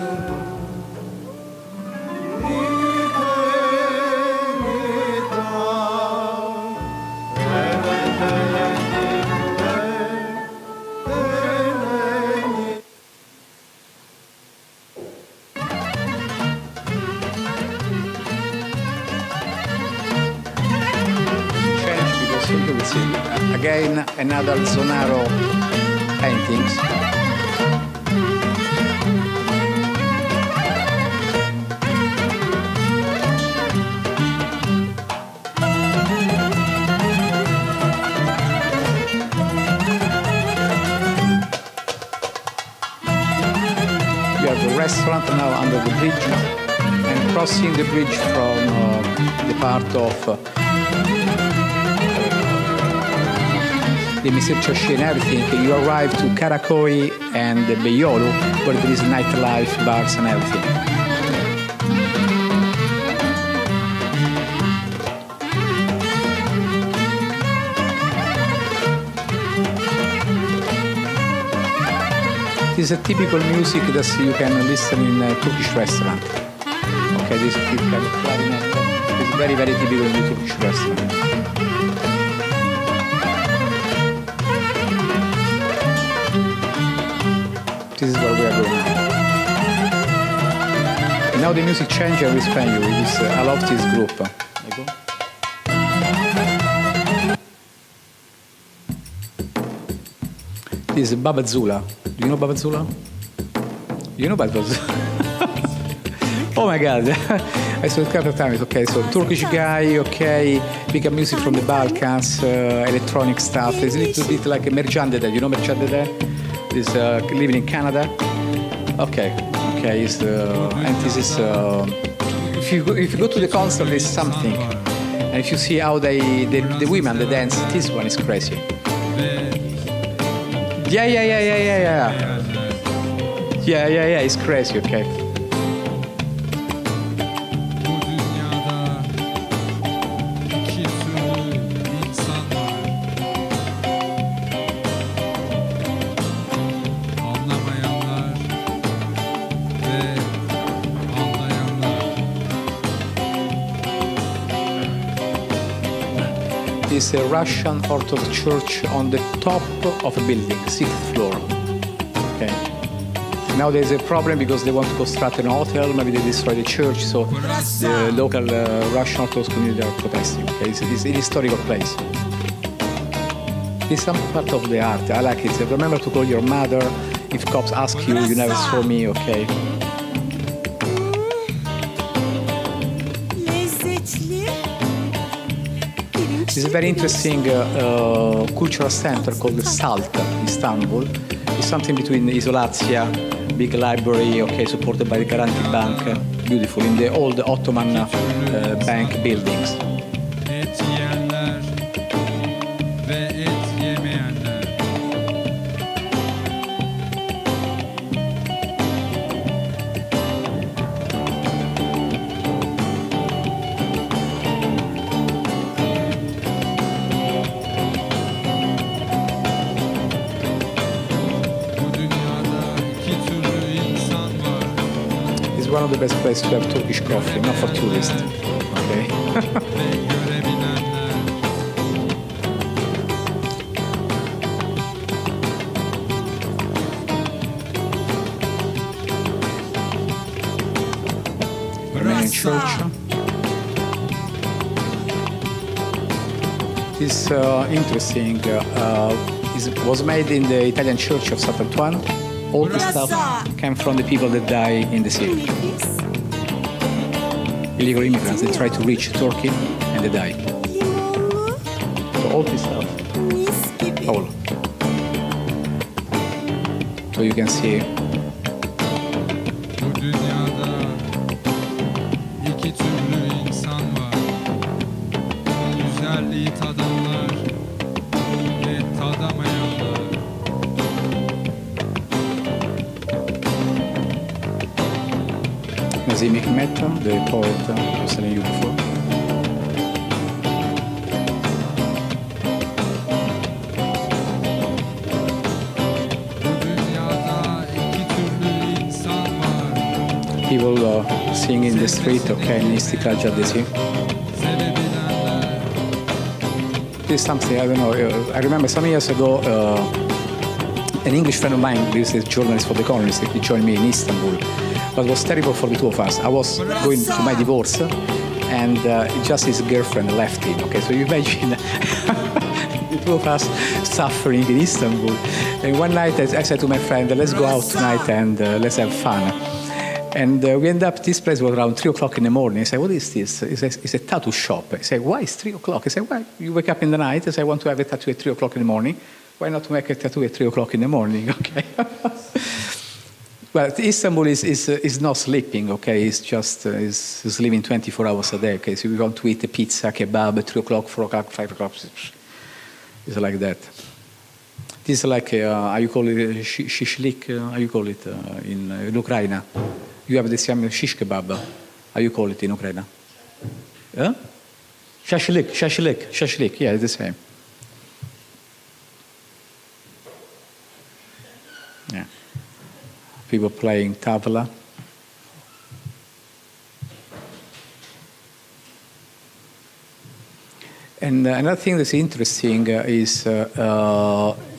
[SPEAKER 2] Again, another Zonaro paintings. You have the restaurant now under the bridge, and crossing the bridge from the part of the Misirciasci and everything, you arrive to Karakoi and Beiolu, where there is nightlife, bars and everything. This is a typical music that you can listen in a Turkish restaurant. Okay, this is typical clarinet. It's very, very typical in a Turkish restaurant. This is where we are going now. And now the music changes, I will explain you. I love this group. This is Baba Zula. Do you know Baba Zula? You know Baba Zula? Oh my God. I saw it a couple of times. Okay, so Turkish guy, okay, big music from the Balkans, electronic stuff. It's a little bit like a Merchandede. You know Merchandede? Is living in Canada. Okay. And this is if you go to the concert, there's something, and if you see how the women they dance, this one is crazy. Yeah. It's crazy. Okay. Is a Russian Orthodox church on the top of a building, 6th floor. Okay. Now there's a problem because they want to construct an hotel, maybe they destroy the church, so the local Russian Orthodox community are protesting. Okay. It's an historical place. It's some part of the art. I like it. Remember to call your mother. If cops ask you, you never saw me, okay? It's a very interesting cultural center called the Salt in Istanbul. It's something between Isolazia, big library, okay, supported by the Garanti Bank, beautiful, in the old Ottoman bank buildings. One of the best places to have Turkish coffee, not for tourists. Okay. Romanian church. It's interesting. It was made in the Italian church of St. Antoine. All the stuff came from the people that die in the sea. Illegal immigrants, they try to reach Turkey and they die. So all this stuff. All. So you can see.
[SPEAKER 4] Bu dünyada iki türlü insan var. Güzelliği tadanlar ve tadamayanlar.
[SPEAKER 2] Nazim Hikmet, the poet I was telling you before.
[SPEAKER 4] Bu dünyada iki türlü insan var.
[SPEAKER 2] People sing in the street, okay, in İstiklal Caddesi.
[SPEAKER 4] Sevebilenler.
[SPEAKER 2] This is something, I don't know, I remember some years ago, an English friend of mine, this is a journalist for The Economist, he joined me in Istanbul. But it was terrible for the two of us. I was going to my divorce, and just his girlfriend left him. Okay, so you imagine the two of us suffering in Istanbul. And one night I said to my friend, let's go out tonight and let's have fun. And we end up, this place was around 3 o'clock in the morning. I said, what is this? He says, it's a tattoo shop. I said, why is 3 o'clock? I said, why? You wake up in the night. I said, I want to have a tattoo at 3 o'clock in the morning. Why not make a tattoo at 3 o'clock in the morning? Okay. Well, Istanbul is not sleeping, okay? It's just is living 24 hours a day, okay? So we want to eat a pizza, kebab at 3 o'clock, 4 o'clock, 5 o'clock. It's like that. This is like, how you call it, shishlik, how you call it in Ukraine? You have the same shish kebab. How you call it in Ukraine? Huh? Shashlik, yeah, it's the same. Yeah. People playing tabla. And another thing that's interesting is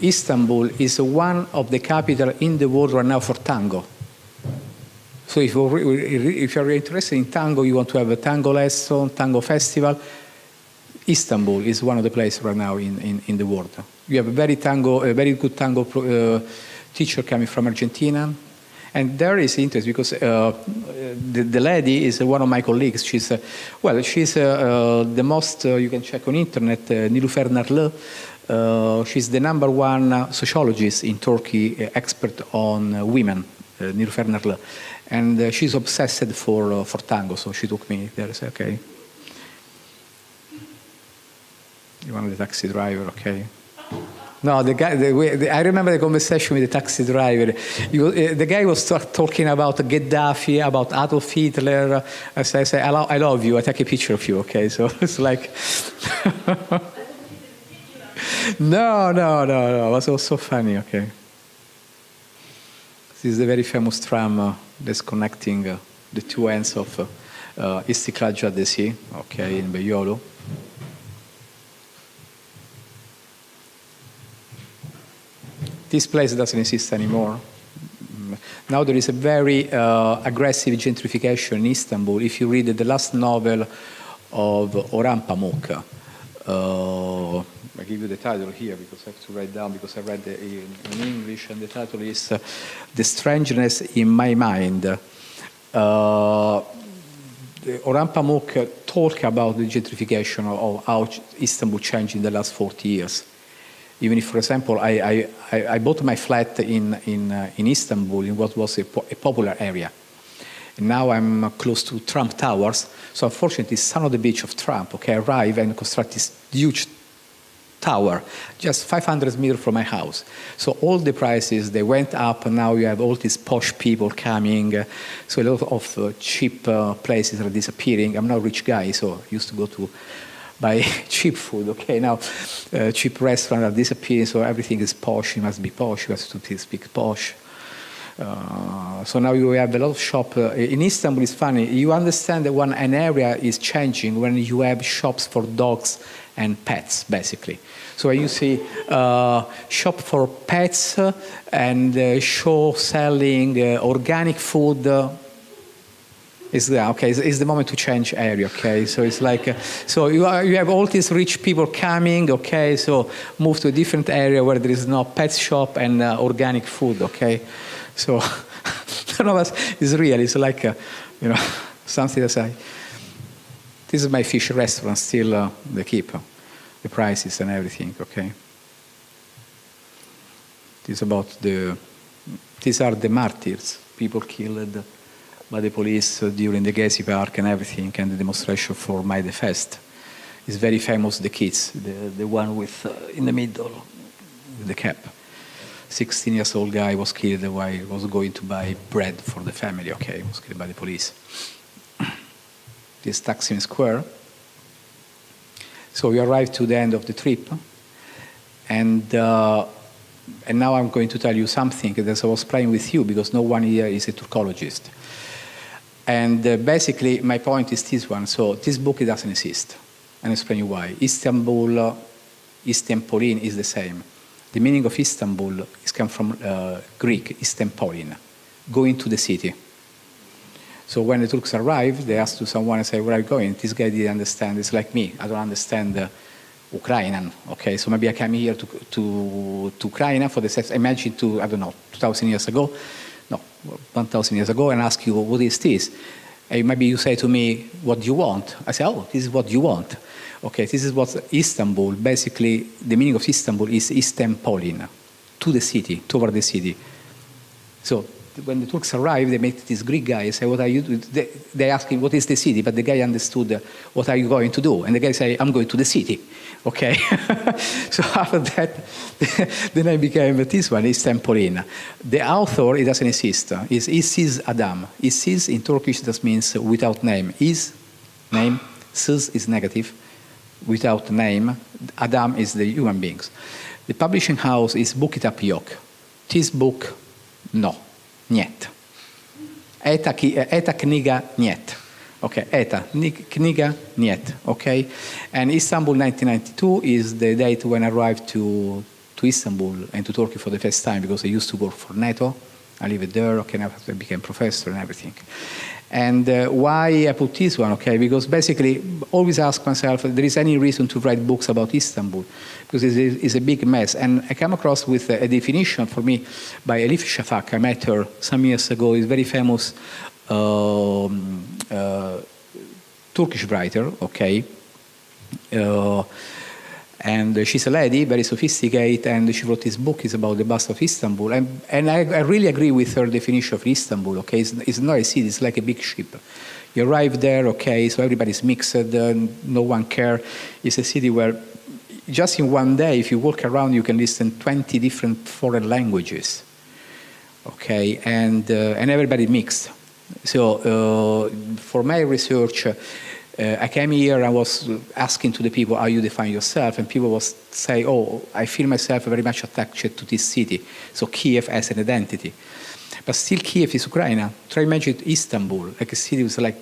[SPEAKER 2] Istanbul is one of the capital in the world right now for tango. So if you're interested in tango, you want to have a tango lesson, tango festival, Istanbul is one of the places right now in the world. You have a very good tango teacher coming from Argentina. And there is interest because the lady is one of my colleagues. She's the most, you can check on internet, Nilüfer Narlı. She's the #1 sociologist in Turkey, expert on women, Nilüfer Narlı. And she's obsessed for tango, so she took me there. I said, okay. You want the taxi driver, okay. No, the guy. I remember the conversation with the taxi driver. The guy was talking about Gaddafi, about Adolf Hitler. I say, I love you. I take a picture of you. Okay, so it's like. No. It was also funny. Okay. This is the very famous tram that's connecting the two ends of İstiklal Caddesi. Okay, in Beyoğlu. This place doesn't exist anymore. Now there is a very aggressive gentrification in Istanbul. If you read the last novel of Orhan Pamuk, I give you the title here because I have to write down because I read it in English, and the title is The Strangeness in My Mind. Orhan Pamuk talked about the gentrification of how Istanbul changed in the last 40 years. Even if, for example, I bought my flat in Istanbul in what was a popular area. And now I'm close to Trump Towers. So unfortunately, son of the beach of Trump, okay, I arrive and construct this huge tower just 500 meters from my house. So all the prices, they went up, and now you have all these posh people coming. So a lot of cheap places are disappearing. I'm not a rich guy, so I used to go to buy cheap food, okay? Now cheap restaurants are disappearing, so everything is posh. You must be posh, you have to speak posh. So now you have a lot of shop. In Istanbul, it's funny. You understand that when an area is changing, when you have shops for dogs and pets, basically. So when you see shop for pets and show selling organic food, it's there, okay. It's the moment to change area, okay. So it's like, so you have all these rich people coming, okay. So move to a different area where there is no pet shop and organic food, okay. So none of us is real. It's like, something that I. This is my fish restaurant. Still, they keep the prices and everything, okay. This is about the. These are the martyrs, people killed by the police during the Gezi Park and everything, and the demonstration for May the Fest. It's very famous, the kids, the one with, in the middle, with the cap. 16-year-old guy was killed while he was going to buy bread for the family, okay, was killed by the police. This Taksim Square. So we arrived to the end of the trip, and now I'm going to tell you something that I was playing with you, because no one here is a Turkologist. And basically, my point is this one. So this book, it doesn't exist. And I'll explain you why. Istanbul, Istanpolin is the same. The meaning of Istanbul is come from Greek, Istanpolin, going to the city. So when the Turks arrived, they asked to someone and say, where are you going? This guy didn't understand. It's like me. I don't understand Ukrainian. Okay, so maybe I came here to Ukraine for the sex. Imagine to, I don't know, 2,000 years ago. No, 1,000 years ago, and ask you, what is this? And maybe you say to me, what do you want? I say, oh, this is what you want. Okay, this is what Istanbul, basically, the meaning of Istanbul is Istanpolin, to the city, toward the city. So when the Turks arrived, they met this Greek guy and say, what are you doing? They asked him, what is the city? But the guy understood, what are you going to do? And the guy say, I'm going to the city. Okay? So after that, the name became this one, Istanpolin. The author, it doesn't exist. It's Isis Adam. Isis in Turkish, that means without name. Is, name. Sis is negative, without name. Adam is the human beings. The publishing house is Book It Up Yok. This book, no. Niet. Eta knjiga niet. Okay, eta knjiga niet. Okay, and Istanbul 1992 is the date when I arrived to Istanbul and to Turkey for the first time, because I used to work for NATO. I lived there. Okay, I became professor and everything. And why I put this one? Okay, because basically, always ask myself, if there is any reason to write books about Istanbul, because it's a big mess. And I came across with a definition for me by Elif Shafak. I met her some years ago. He's a very famous Turkish writer. Okay. And she's a lady, very sophisticated, and she wrote this book. It's about the bust of Istanbul. And I really agree with her definition of Istanbul, okay? It's not a city, it's like a big ship. You arrive there, okay, so everybody's mixed, no one cares. It's a city where just in one day, if you walk around, you can listen 20 different foreign languages, okay? And everybody mixed. So for my research, I came here, I was asking to the people, how you define yourself? And people was say, oh, I feel myself very much attached to this city. So Kiev as an identity. But still Kiev is Ukraine. Try to imagine Istanbul, like a city with like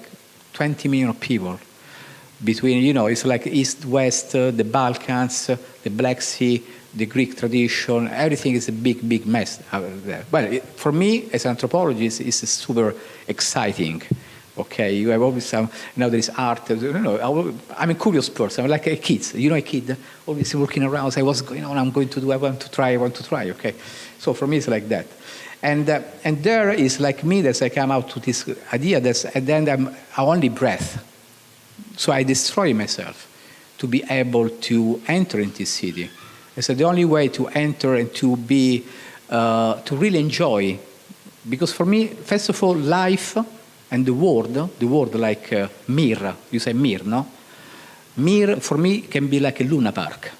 [SPEAKER 2] 20 million people. Between, it's like East, West, the Balkans, the Black Sea, the Greek tradition, everything is a big, big mess out there. Well, for me, as an anthropologist, it's super exciting. Okay, you have always some, there is art. I'm a curious person. I'm like a kid. A kid, always working around, say, what's going on? I want to try, okay. So for me, it's like that. And there is like me, that I come out to this idea, and then I only breath. So I destroy myself to be able to enter into this city. And so the only way to enter and to be, to really enjoy, because for me, first of all, life and the word like Mir, you say Mir, no? Mir, for me, can be like a Luna Park.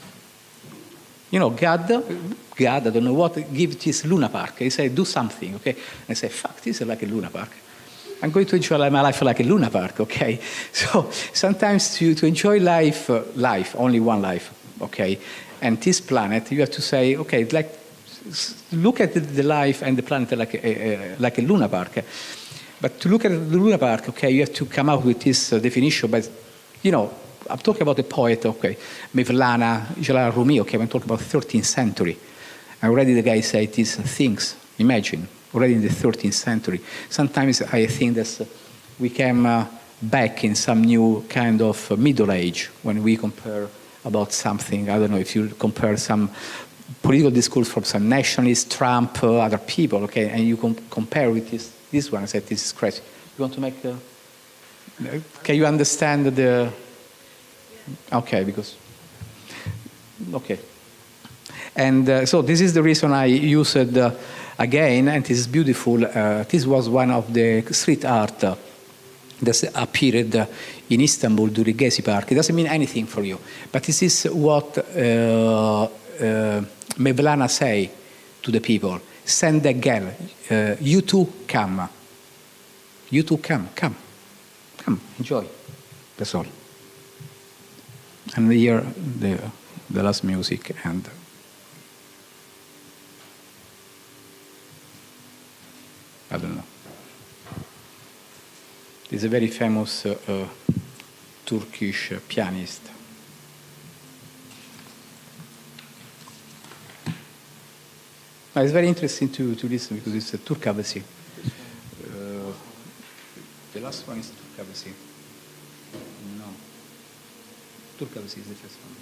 [SPEAKER 2] God, I don't know what, give this Luna Park. He say, do something, okay? And I say, fuck, this is like a Luna Park. I'm going to enjoy my life like a Luna Park, okay? So sometimes to enjoy life, only one life, okay? And this planet, you have to say, okay, like look at the life and the planet like a Luna Park. But to look at the Luna Park, okay, you have to come up with this definition. But, you know, I'm talking about a poet, okay, Mevlana, Jalal Rumi, okay, I'm talking about 13th century. And already the guy said these things, imagine, already in the 13th century. Sometimes I think that we came back in some new kind of middle age when we compare about something. I don't know if you compare some political discourse from some nationalists, Trump, other people, okay, and you compare with this one. I said, this is crazy. You want to make can you understand the... Okay, because... Okay. And so this is the reason I used again, and this is beautiful. This was one of the street art that appeared in Istanbul during Gezi Park. It doesn't mean anything for you, but this is what Mevlana say to the people. Send the girl, you too come. You too come, enjoy. That's all. And here the last music and... I don't know. He's a very famous Turkish pianist. It's very interesting to listen because it's a Turkavesi. The last one is Turkavesi. No. Turkavesi is the first one.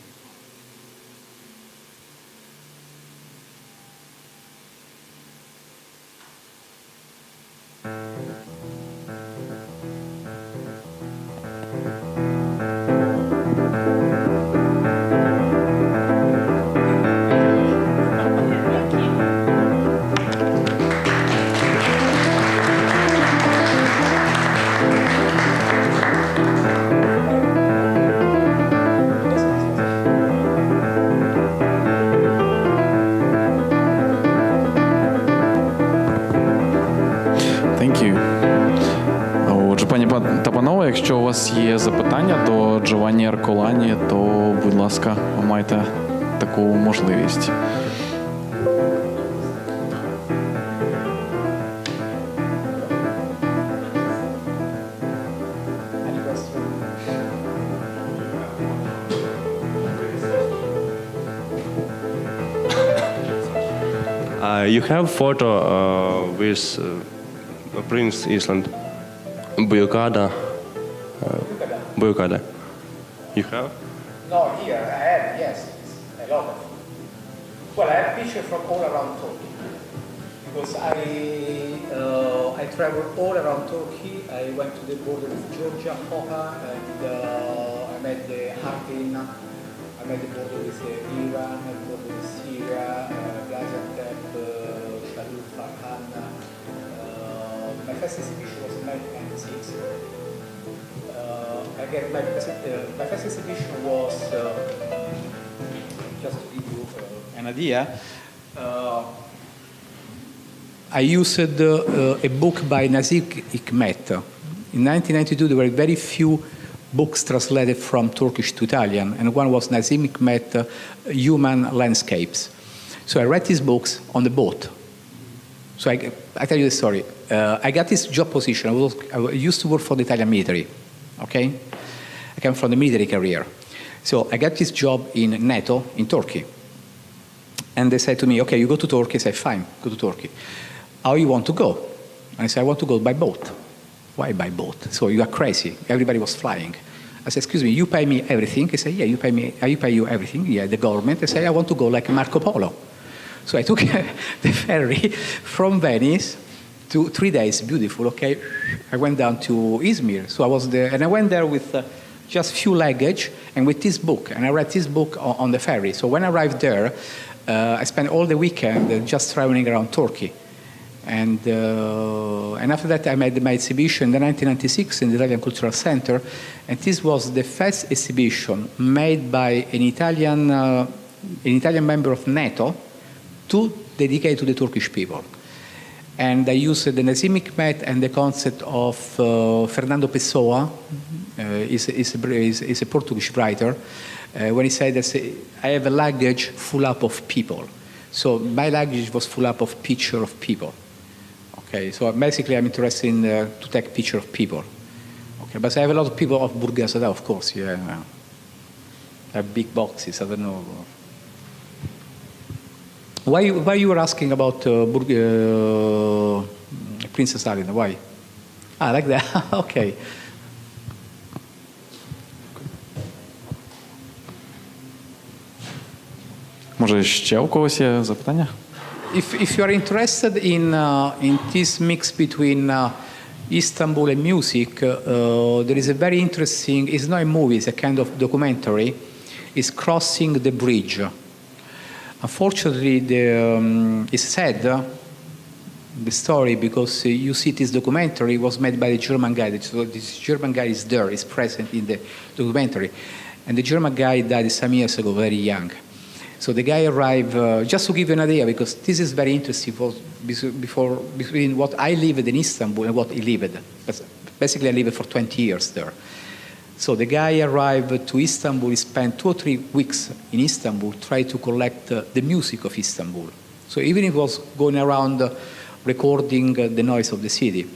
[SPEAKER 1] Та панове, якщо у вас є запитання до Джованні Ерколані, то, будь ласка, ви маєте таку можливість.
[SPEAKER 5] You have photo with Prince Island, Buyukada. Buyukada. You have?
[SPEAKER 2] No, here I have, yes, a lot of. Well, I have pictures from all around Turkey because I traveled all around Turkey. I went to the border with Georgia, Hopa, and I met the Hardin. I met the border with Iran, the border with Syria, Gaziantep, Sharif, Farhan. My first exhibition was in 1996. Again, my first exhibition was, just to give you an idea, I used a book by Nazim Hikmet. In 1992, there were very few books translated from Turkish to Italian, and one was Nazim Hikmet, Human Landscapes. So I read these books on the boat. So I tell you the story. I got this job position. I used to work for the Italian military, okay? I came from the military career. So I got this job in NATO in Turkey. And they said to me, okay, you go to Turkey. I said, fine, go to Turkey. How you want to go? And I said, I want to go by boat. Why by boat? So you are crazy. Everybody was flying. I said, excuse me, you pay me everything? He said, yeah, you pay you everything. Yeah, the government. I said, I want to go like Marco Polo. So I took the ferry from Venice to 3 days, beautiful, okay? I went down to Izmir. So I was there, and I went there with just few luggage and with this book. And I read this book on the ferry. So when I arrived there, I spent all the weekend just traveling around Turkey. And after that, I made my exhibition in 1996 in the Italian Cultural Center. And this was the first exhibition made by an Italian member of NATO to dedicate to the Turkish people. And I used the Nazim Hikmet and the concept of Fernando Pessoa, is a Portuguese writer, when he said that I have a luggage full up of people. So my luggage was full up of picture of people. Okay, so basically I'm interested in to take picture of people. Okay, but I have a lot of people of Burgasada, of course. Yeah, I have big boxes. I don't know. Why you were asking about Princess Alina? Why? Ah, like that. Okay.
[SPEAKER 1] Може, ще у когось є запитання?
[SPEAKER 2] If you are interested in this mix between Istanbul and music, there is a very interesting. It's not a movie; it's a kind of documentary. It's Crossing the Bridge. Unfortunately, it's sad. The story, because you see this documentary was made by the German guy. So this German guy is there, is present in the documentary, and the German guy died some years ago, very young. So the guy arrived, just to give you an idea, because this is very interesting between what I lived in Istanbul and what he lived. But basically, I lived for 20 years there. So the guy arrived to Istanbul, he spent 2 or 3 weeks in Istanbul, trying to collect the music of Istanbul. So even if he was going around recording the noise of the city.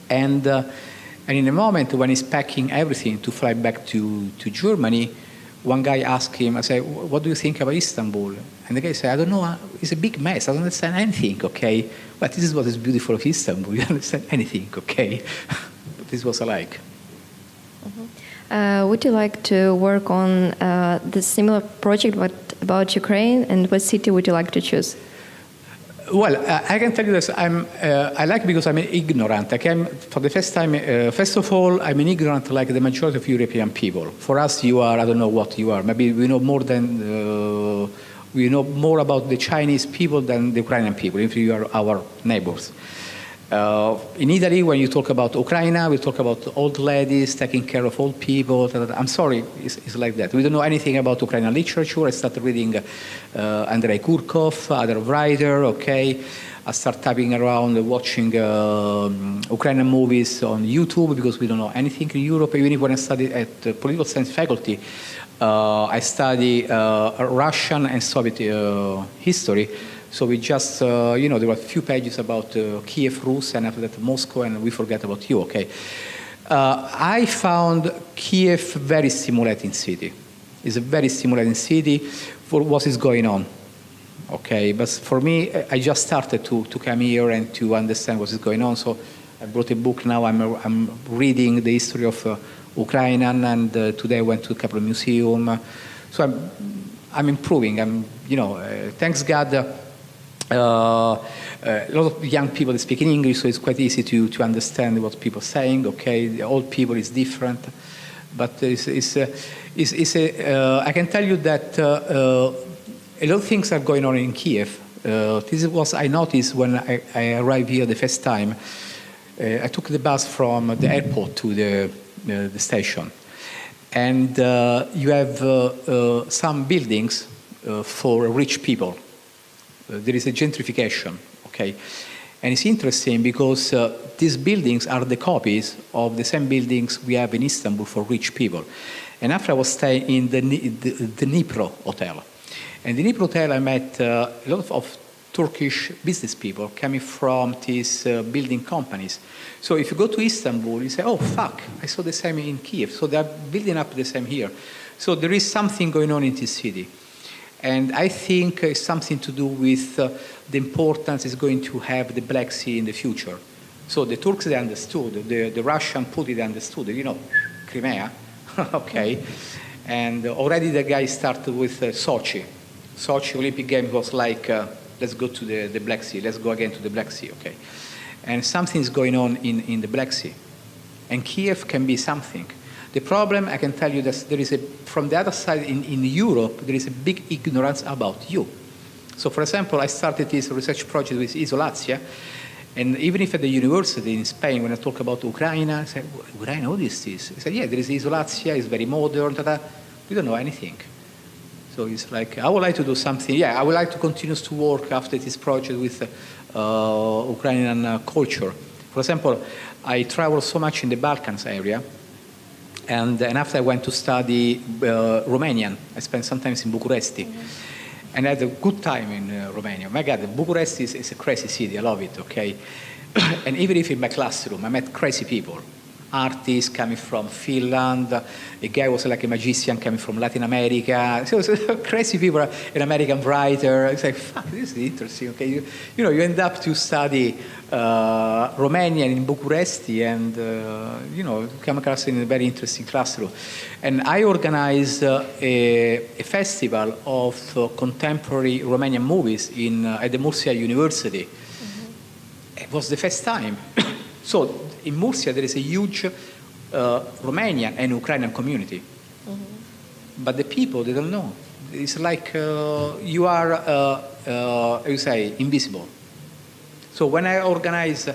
[SPEAKER 2] And in a moment when he's packing everything to fly back to Germany, one guy asked him, I said, what do you think about Istanbul? And the guy said, I don't know, it's a big mess, I don't understand anything, okay? But this is what is beautiful of Istanbul, you don't understand anything, okay? But this was alike.
[SPEAKER 6] Would you like to work on the similar project about Ukraine, and what city would you like to choose?
[SPEAKER 2] Well, I can tell you this. I like because I'm ignorant. I came for the first time. First of all, I'm an ignorant like the majority of European people. For us, you are, I don't know what you are. Maybe we know more about the Chinese people than the Ukrainian people, if you are our neighbors. In Italy, when you talk about Ukraine, we talk about old ladies taking care of old people. I'm sorry, it's like that. We don't know anything about Ukrainian literature. I started reading Andrei Kurkov, other writer, okay. I start tapping around, watching Ukrainian movies on YouTube because we don't know anything in Europe. Even when I studied at the political science faculty, I study Russian and Soviet history. So we just, there were a few pages about Kiev, Rus, and after that Moscow, and we forget about you, okay? I found Kiev very stimulating city. It's a very stimulating city for what is going on, okay? But for me, I just started to come here and to understand what is going on. So I brought a book now. I'm reading the history of Ukrainian, and today I went to a couple of museums. So I'm improving. Thanks God. A lot of young people that speak in English, so it's quite easy to understand what people are saying. Okay, the old people is different, but I can tell you that a lot of things are going on in Kiev. This is what I noticed when I arrived here the first time. I took the bus from the airport to the station, and you have some buildings for rich people. There is a gentrification, okay? And it's interesting because these buildings are the copies of the same buildings we have in Istanbul for rich people. And after I was staying in the Dnipro Hotel. And the Dnipro Hotel, I met a lot of Turkish business people coming from these building companies. So if you go to Istanbul, you say, oh, fuck, I saw the same in Kiev. So they're building up the same here. So there is something going on in this city. And I think it's something to do with the importance it's going to have the Black Sea in the future. So the Turks, they understood. The Russian put it understood. Crimea, okay. And already the guy started with Sochi. Sochi Olympic Games was like, let's go to the Black Sea. Let's go again to the Black Sea, okay. And something is going on in the Black Sea. And Kiev can be something. The problem, I can tell you that there is from the other side in Europe, there is a big ignorance about you. So for example, I started this research project with Isolazia, and even if at the university in Spain, when I talk about Ukraine, I say, Ukraine, what is this? I said, yeah, there is Isolazia, it's very modern, we don't know anything. So it's like, I would like to do something, I would like to continue to work after this project with Ukrainian culture. For example, I travel so much in the Balkans area, and after I went to study Romanian, I spent some time in Bucharest. And I had a good time in Romania. My God, Bucharest is a crazy city. I love it, okay? And even if in my classroom, I met crazy people. Artists coming from Finland, a guy was like a magician coming from Latin America. So crazy people, an American writer. It's like, fuck, this is interesting. Okay, you end up to study Romanian in Bucharest, and come across in a very interesting classroom. And I organized a festival of contemporary Romanian movies at the Murcia University. Mm-hmm. It was the first time. So in Murcia, there is a huge Romanian and Ukrainian community. Mm-hmm. But the people, they don't know. It's like you are, you say, invisible. So when I organized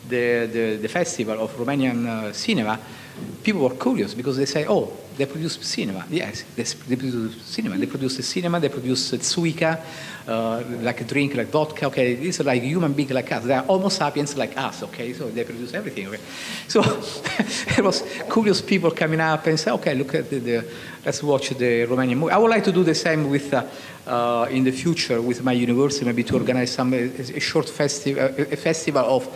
[SPEAKER 2] the festival of Romanian cinema, people were curious because they say, oh, they produce cinema. Yes, they produce cinema. They produce the cinema, they produce tsuika, like a drink, like vodka. Okay, these are like human beings like us. They are Homo sapiens like us. Okay, so they produce everything. Okay? So there was curious people coming up and say, okay, look at let's watch the Romanian movie. I would like to do the same with in the future with my university, maybe to organize a short festival of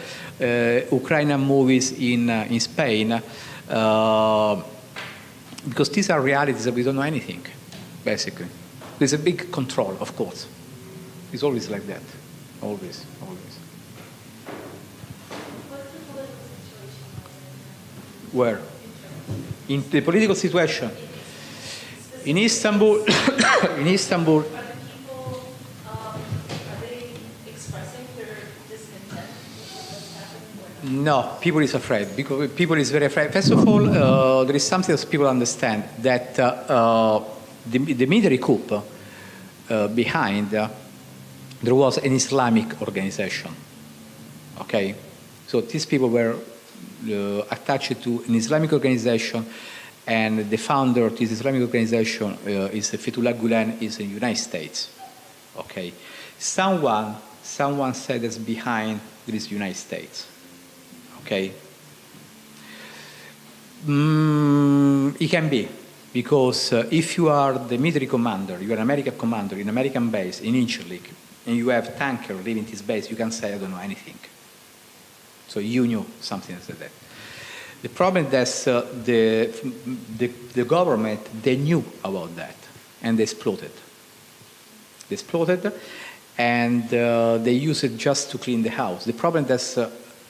[SPEAKER 2] Ukrainian movies in Spain. Because these are realities that we don't know anything, basically. There's a big control, of course. It's always like that. Always, always. Where? In the political situation. In Istanbul, in Istanbul. No, people is afraid. Because people is very afraid. First of all, there is something that people understand, that the military coup behind, there was an Islamic organization. Okay? So these people were attached to an Islamic organization, and the founder of this Islamic organization is Fethullah Gulen, is in the United States. Okay? Someone said that's behind this United States. Okay. It can be, because if you are the military commander, you are an American commander in American base in Incirlik, and you have tanker leaving this base, you can say, I don't know anything. So you knew something like that. The problem is that the government, they knew about that, and they exploded. They exploded, and they used it just to clean the house. The problem is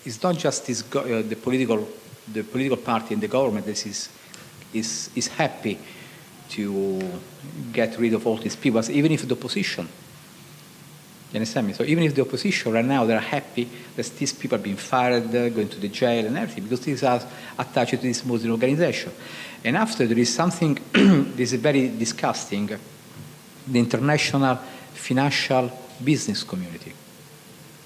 [SPEAKER 2] it's not just this, the political party and the government that is happy to get rid of all these people, even if the opposition. You understand me? So even if the opposition right now, they're happy that these people are being fired, going to the jail and everything, because these are attached to this Muslim organization. And after, there is something that is very disgusting, the international financial business community.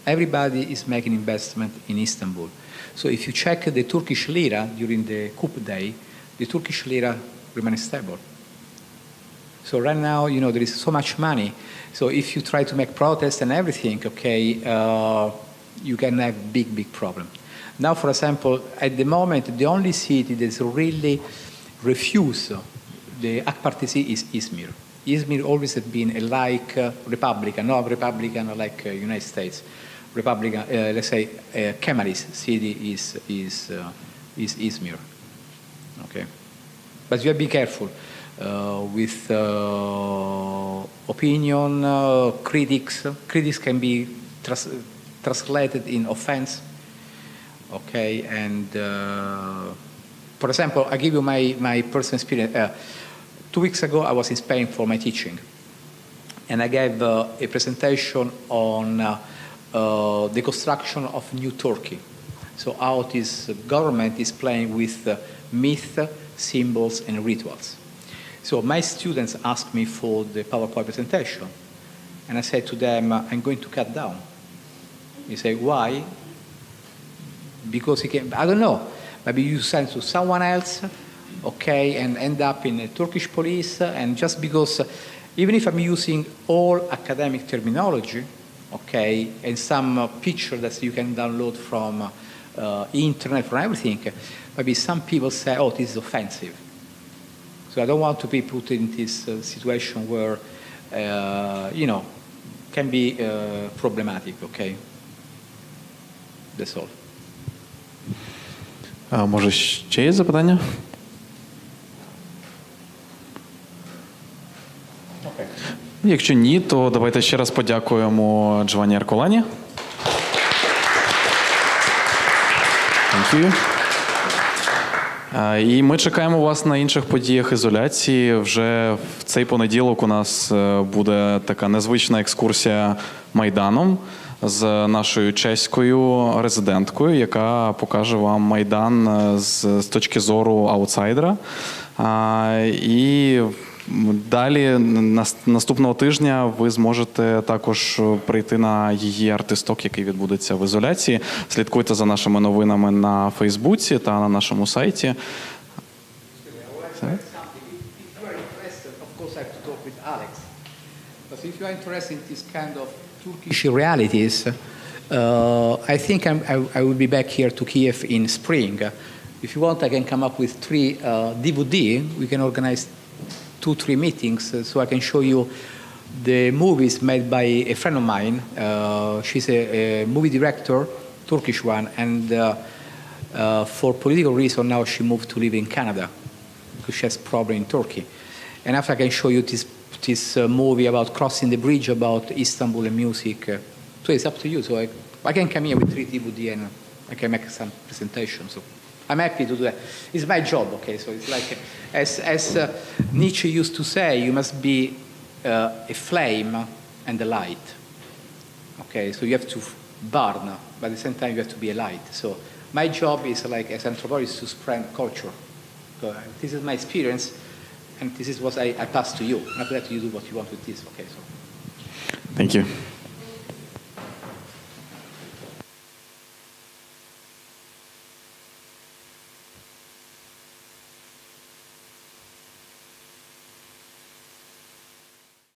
[SPEAKER 2] Everybody is making investment in Istanbul. So if you check the Turkish lira during the coup day, the Turkish lira remains stable. So right now, there is so much money. So if you try to make protests and everything, okay, you can have big problem. Now, for example, at the moment, the only city that's really refused the AK Party is Izmir. Izmir always has been a Republican, not Republican like United States. Republican, let's say, Kemalist city is Izmir. Okay, but you have to be careful with opinion. Critics can be translated in offense. Okay, and for example, I give you my personal experience. 2 weeks ago, I was in Spain for my teaching, and I gave a presentation on the construction of New Turkey. So how this government is playing with myth, symbols, and rituals. So my students asked me for the PowerPoint presentation, and I said to them, I'm going to cut down. They say, why? Because I don't know, maybe you send to someone else, okay, and end up in a Turkish police, and just because, even if I'm using all academic terminology, okay, and some picture that you can download from internet, from everything, maybe some people say, oh, this is offensive. So I don't want to be put in this situation where can be problematic. Okay, that's all.
[SPEAKER 1] Може, ще є запитання? Якщо ні, то давайте ще раз подякуємо Джованні Ерколані. Thank you. І ми чекаємо вас на інших подіях ізоляції. Вже в цей понеділок у нас буде така незвична екскурсія Майданом з нашою чеською резиденткою, яка покаже вам Майдан з точки зору аутсайдера. І далі наступного тижня ви зможете також прийти на її арт-істок, який відбудеться в ізоляції. Слідкуйте за нашими новинами на Фейсбуці та на нашому сайті.
[SPEAKER 2] If you are interested in this kind of Turkish realities, I think I will be back here to Kiev in spring. If you want, I can come up with 3 DVD. We can organize 2-3 meetings so I can show you the movies made by a friend of mine. She's a movie director, Turkish one, and for political reason now she moved to live in Canada because she has problem in Turkey. And after I can show you this movie about crossing the bridge about Istanbul and music. So it's up to you. So I can come here with 3 DVD and I can make some presentation. So I'm happy to do that. It's my job, okay? So it's like, as Nietzsche used to say, you must be a flame and a light. Okay, so you have to burn, but at the same time you have to be a light. So my job is like, as anthropologist, to spread culture. So this is my experience, and this is what I pass to you. After that, you do what you want with this, okay? So.
[SPEAKER 1] Thank you.